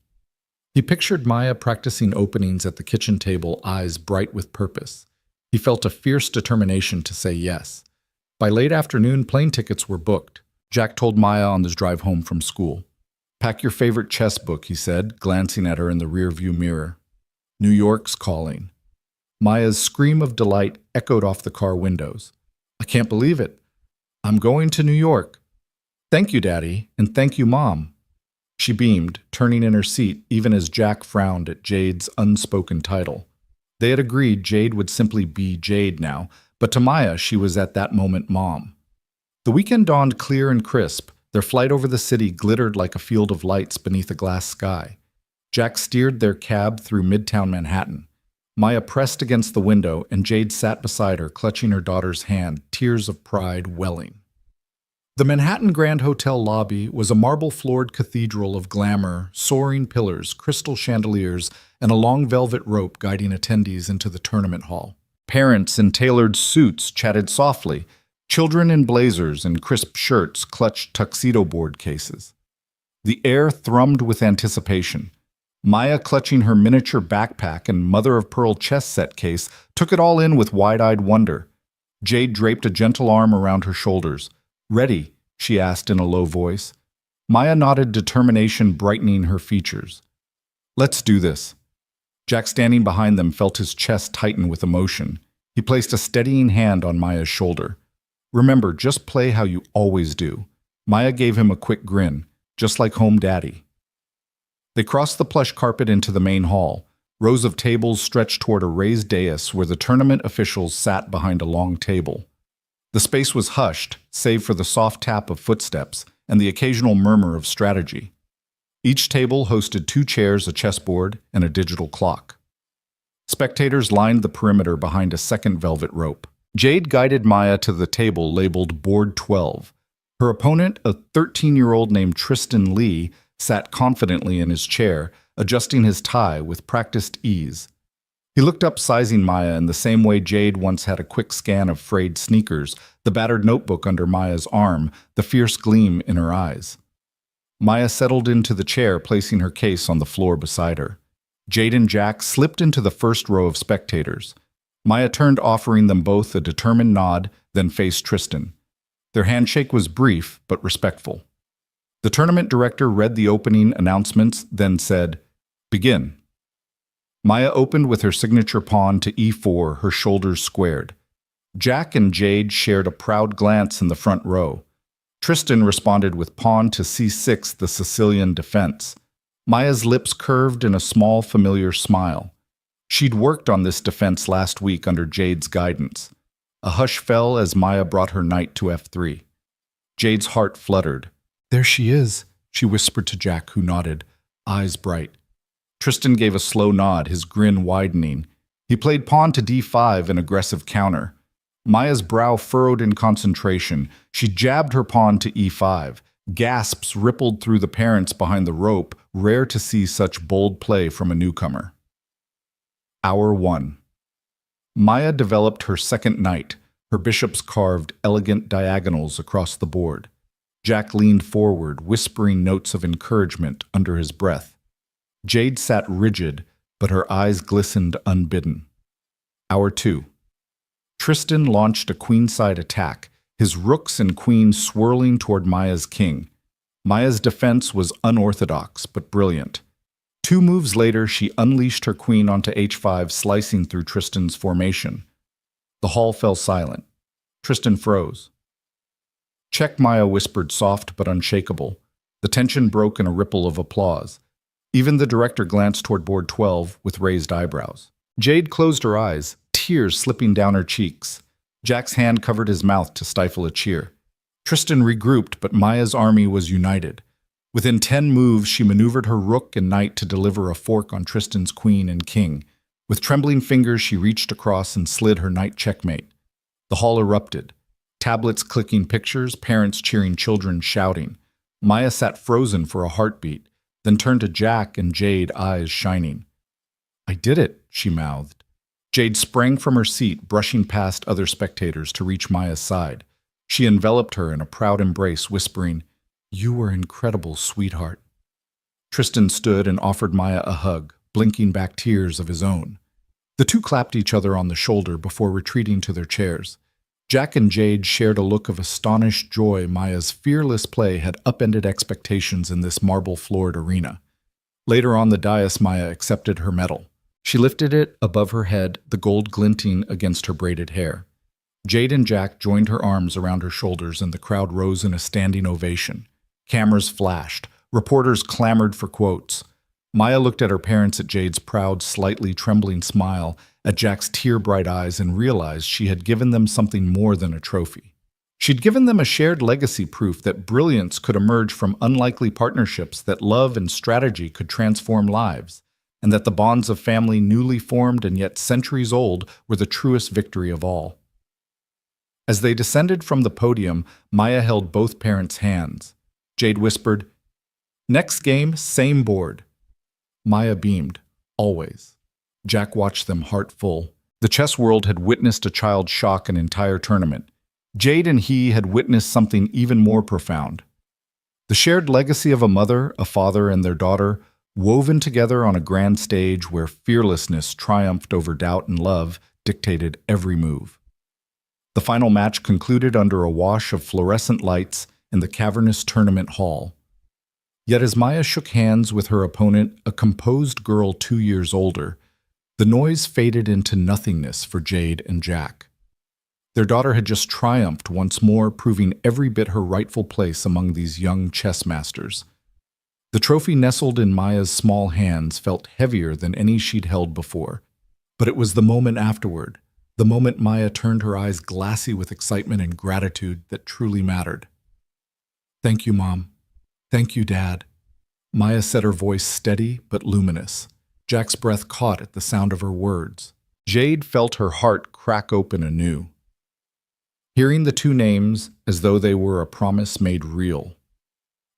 He pictured Maya practicing openings at the kitchen table, eyes bright with purpose. He felt a fierce determination to say yes. By late afternoon, plane tickets were booked. Jack told Maya on his drive home from school. "Pack your favorite chess book," he said, glancing at her in the rearview mirror. "New York's calling." Maya's scream of delight echoed off the car windows. "I can't believe it. I'm going to New York." "Thank you, Daddy, and thank you, Mom." She beamed, turning in her seat even as Jack frowned at Jade's unspoken title. They had agreed Jade would simply be Jade now, but to Maya she was at that moment Mom. The weekend dawned clear and crisp. Their flight over the city glittered like a field of lights beneath a glass sky. Jack steered their cab through Midtown Manhattan. Maya pressed against the window, and Jade sat beside her, clutching her daughter's hand, tears of pride welling. The Manhattan Grand Hotel lobby was a marble-floored cathedral of glamour, soaring pillars, crystal chandeliers, and a long velvet rope guiding attendees into the tournament hall. Parents in tailored suits chatted softly. Children in blazers and crisp shirts clutched tuxedo board cases. The air thrummed with anticipation. Maya, clutching her miniature backpack and mother-of-pearl chess set case, took it all in with wide-eyed wonder. Jade draped a gentle arm around her shoulders. "Ready?" she asked in a low voice. Maya nodded, determination brightening her features. "Let's do this." Jack, standing behind them, felt his chest tighten with emotion. He placed a steadying hand on Maya's shoulder. "Remember, just play how you always do." Maya gave him a quick grin, just like home daddy. They crossed the plush carpet into the main hall. Rows of tables stretched toward a raised dais where the tournament officials sat behind a long table. The space was hushed, save for the soft tap of footsteps and the occasional murmur of strategy. Each table hosted 2 chairs, a chessboard, and a digital clock. Spectators lined the perimeter behind a second velvet rope. Jade guided Maya to the table labeled Board 12. Her opponent, a 13-year-old named Tristan Lee, sat confidently in his chair, adjusting his tie with practiced ease. He looked up, sizing Maya in the same way Jade once had a quick scan of frayed sneakers, the battered notebook under Maya's arm, the fierce gleam in her eyes. Maya settled into the chair, placing her case on the floor beside her. Jade and Jack slipped into the first row of spectators. Maya turned, offering them both a determined nod, then faced Tristan. Their handshake was brief but respectful. The tournament director read the opening announcements, then said, "Begin." Maya opened with her signature pawn to e4, her shoulders squared. Jack and Jade shared a proud glance in the front row. Tristan responded with pawn to c6, the Sicilian defense. Maya's lips curved in a small, familiar smile. She'd worked on this defense last week under Jade's guidance. A hush fell as Maya brought her knight to f3. Jade's heart fluttered. "There she is," she whispered to Jack, who nodded, eyes bright. Tristan gave a slow nod, his grin widening. He played pawn to d5, an aggressive counter. Maya's brow furrowed in concentration. She jabbed her pawn to e5. Gasps rippled through the parents behind the rope, rare to see such bold play from a newcomer. Hour 1. Maya developed her second knight. Her bishops carved elegant diagonals across the board. Jack leaned forward, whispering notes of encouragement under his breath. Jade sat rigid, but her eyes glistened unbidden. Hour 2. Tristan launched a queenside attack, his rooks and queens swirling toward Maya's king. Maya's defense was unorthodox but brilliant. 2 moves later, she unleashed her queen onto h5, slicing through Tristan's formation. The hall fell silent. Tristan froze. Check, Maya whispered, soft but unshakable. The tension broke in a ripple of applause. Even the director glanced toward board 12 with raised eyebrows. Jade closed her eyes, tears slipping down her cheeks. Jack's hand covered his mouth to stifle a cheer. Tristan regrouped, but Maya's army was united. Within 10 moves, she maneuvered her rook and knight to deliver a fork on Tristan's queen and king. With trembling fingers, she reached across and slid her knight checkmate. The hall erupted. Tablets clicking pictures, parents cheering, children shouting. Maya sat frozen for a heartbeat, then turned to Jack and Jade, eyes shining. "I did it," she mouthed. Jade sprang from her seat, brushing past other spectators to reach Maya's side. She enveloped her in a proud embrace, whispering, "You were incredible, sweetheart." Tristan stood and offered Maya a hug, blinking back tears of his own. The two clapped each other on the shoulder before retreating to their chairs. Jack and Jade shared a look of astonished joy. Maya's fearless play had upended expectations in this marble-floored arena. Later on the dais, Maya accepted her medal. She lifted it above her head, the gold glinting against her braided hair. Jade and Jack joined her arms around her shoulders, and the crowd rose in a standing ovation. Cameras flashed. Reporters clamored for quotes. Maya looked at her parents, at Jade's proud, slightly trembling smile, at Jack's tear-bright eyes, and realized she had given them something more than a trophy. She'd given them a shared legacy, proof that brilliance could emerge from unlikely partnerships, that love and strategy could transform lives, and that the bonds of family, newly formed and yet centuries old, were the truest victory of all. As they descended from the podium, Maya held both parents' hands. Jade whispered, "Next game, same board." Maya beamed. Always. Jack watched them, heart full. The chess world had witnessed a child shock an entire tournament. Jade and he had witnessed something even more profound. The shared legacy of a mother, a father, and their daughter, woven together on a grand stage where fearlessness triumphed over doubt and love dictated every move. The final match concluded under a wash of fluorescent lights in the cavernous tournament hall. Yet as Maya shook hands with her opponent, a composed girl 2 years older, the noise faded into nothingness for Jade and Jack. Their daughter had just triumphed once more, proving every bit her rightful place among these young chess masters. The trophy nestled in Maya's small hands felt heavier than any she'd held before. But it was the moment afterward, the moment Maya turned her eyes glassy with excitement and gratitude, that truly mattered. "Thank you, Mom. Thank you, Dad." Maya said, her voice steady but luminous. Jack's breath caught at the sound of her words. Jade felt her heart crack open anew. Hearing the two names as though they were a promise made real.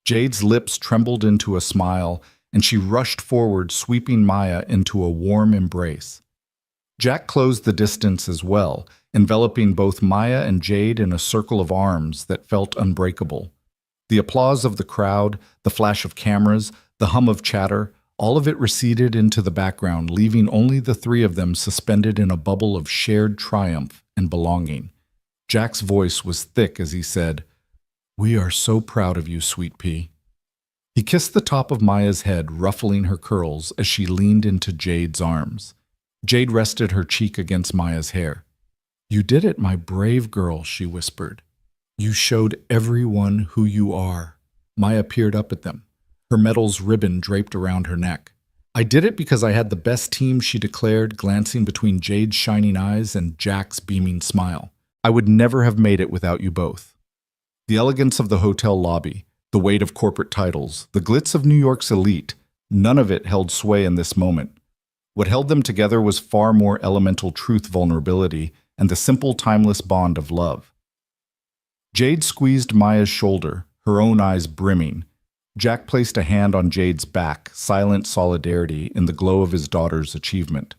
Jade's lips trembled into a smile, and she rushed forward, sweeping Maya into a warm embrace. Jack closed the distance as well, enveloping both Maya and Jade in a circle of arms that felt unbreakable. The applause of the crowd, the flash of cameras, the hum of chatter, all of it receded into the background, leaving only the three of them suspended in a bubble of shared triumph and belonging. Jack's voice was thick as he said, "We are so proud of you, Sweet Pea." He kissed the top of Maya's head, ruffling her curls as she leaned into Jade's arms. Jade rested her cheek against Maya's hair. "You did it, my brave girl," she whispered. "You showed everyone who you are." Maya peered up at them, her medal's ribbon draped around her neck. "I did it because I had the best team," she declared, glancing between Jade's shining eyes and Jack's beaming smile. "I would never have made it without you both." The elegance of the hotel lobby, the weight of corporate titles, the glitz of New York's elite, none of it held sway in this moment. What held them together was far more elemental truth, vulnerability, and the simple, timeless bond of love. Jade squeezed Maya's shoulder, her own eyes brimming. Jack placed a hand on Jade's back, silent solidarity in the glow of his daughter's achievement.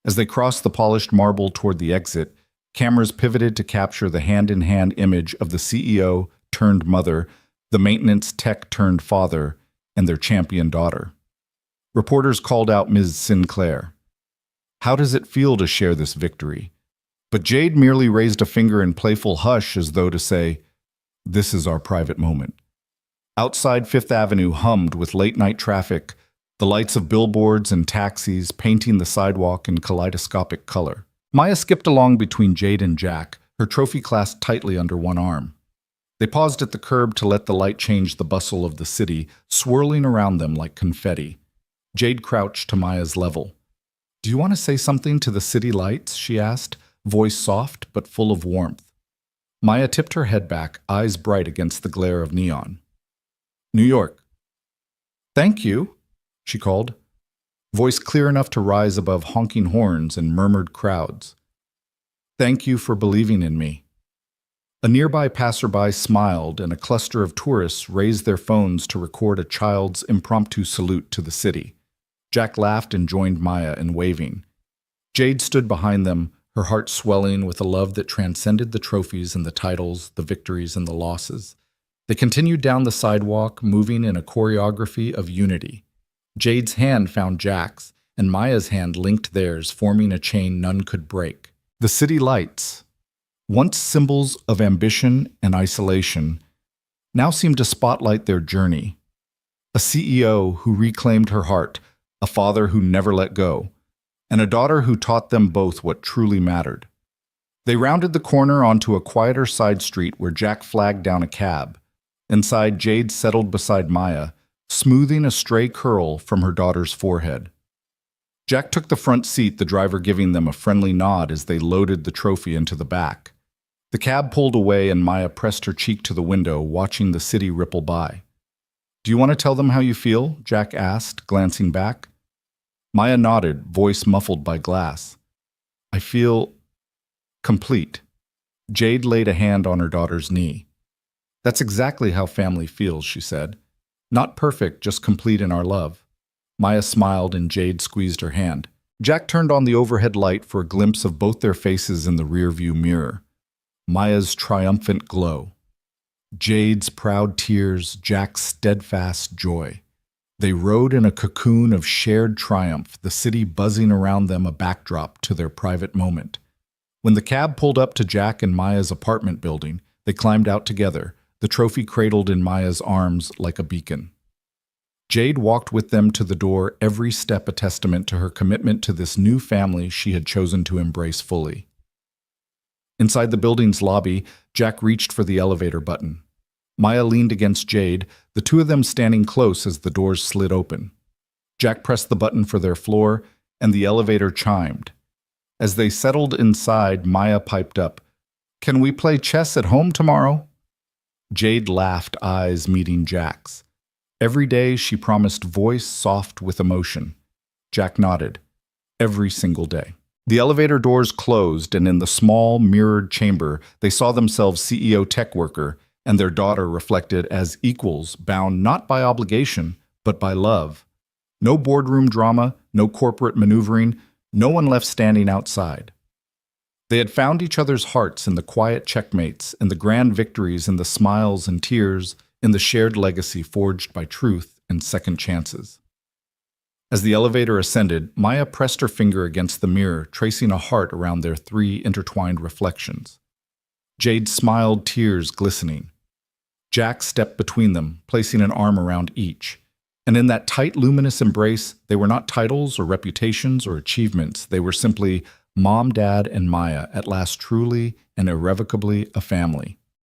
As they crossed the polished marble toward the exit, cameras pivoted to capture the hand-in-hand image of the CEO turned mother, the maintenance tech turned father, and their champion daughter. Reporters called out Ms. Sinclair. "How does it feel to share this victory?" But Jade merely raised a finger in playful hush, as though to say, "This is our private moment." Outside Fifth Avenue hummed with late-night traffic. the lights of billboards and taxis painting the sidewalk in kaleidoscopic color. Maya skipped along between Jade and Jack, her trophy clasped tightly under one arm. They paused at the curb to let the light change the bustle of the city, swirling around them like confetti. Jade crouched to Maya's level. "Do you want to say something to the city lights?" she asked, voice soft but full of warmth. Maya tipped her head back, eyes bright against the glare of neon. "New York." "Thank you," she called, voice clear enough to rise above honking horns and murmured crowds. "Thank you for believing in me." A nearby passerby smiled, and a cluster of tourists raised their phones to record a child's impromptu salute to the city. Jack laughed and joined Maya in waving. Jade stood behind them, her heart swelling with a love that transcended the trophies and the titles, the victories and the losses. They continued down the sidewalk, moving in a choreography of unity. Jade's hand found Jack's, and Maya's hand linked theirs, forming a chain none could break. The city lights, once symbols of ambition and isolation, now seemed to spotlight their journey. A CEO who reclaimed her heart, a father who never let go, and a daughter who taught them both what truly mattered. They rounded the corner onto a quieter side street where Jack flagged down a cab. Inside, Jade settled beside Maya, smoothing a stray curl from her daughter's forehead. Jack took the front seat, the driver giving them a friendly nod as they loaded the trophy into the back. The cab pulled away and Maya pressed her cheek to the window, watching the city ripple by. "Do you want to tell them how you feel?" Jack asked, glancing back. Maya nodded, voice muffled by glass. "I feel complete." Jade laid a hand on her daughter's knee. "That's exactly how family feels," she said. "Not perfect, just complete in our love." Maya smiled and Jade squeezed her hand. Jack turned on the overhead light for a glimpse of both their faces in the rearview mirror. Maya's triumphant glow. Jade's proud tears, Jack's steadfast joy. They rode in a cocoon of shared triumph, the city buzzing around them, a backdrop to their private moment. When the cab pulled up to Jack and Maya's apartment building, they climbed out together, the trophy cradled in Maya's arms like a beacon. Jade walked with them to the door, every step a testament to her commitment to this new family she had chosen to embrace fully. Inside the building's lobby, Jack reached for the elevator button. Maya leaned against Jade, the two of them standing close as the doors slid open. Jack pressed the button for their floor, and the elevator chimed. As they settled inside, Maya piped up, "Can we play chess at home tomorrow?" Jade laughed, eyes meeting Jack's. Every day she promised, voice soft with emotion. Jack nodded. Every single day. The elevator doors closed, and in the small, mirrored chamber, they saw themselves CEO tech worker and their daughter reflected as equals, bound not by obligation, but by love. No boardroom drama, no corporate maneuvering, no one left standing outside. They had found each other's hearts in the quiet checkmates, in the grand victories, in the smiles and tears, in the shared legacy forged by truth and second chances. As the elevator ascended, Maya pressed her finger against the mirror, tracing a heart around their three intertwined reflections. Jade smiled, tears glistening. Jack stepped between them, placing an arm around each. And in that tight, luminous embrace, they were not titles or reputations or achievements. They were simply Mom, Dad, and Maya, at last truly and irrevocably a family.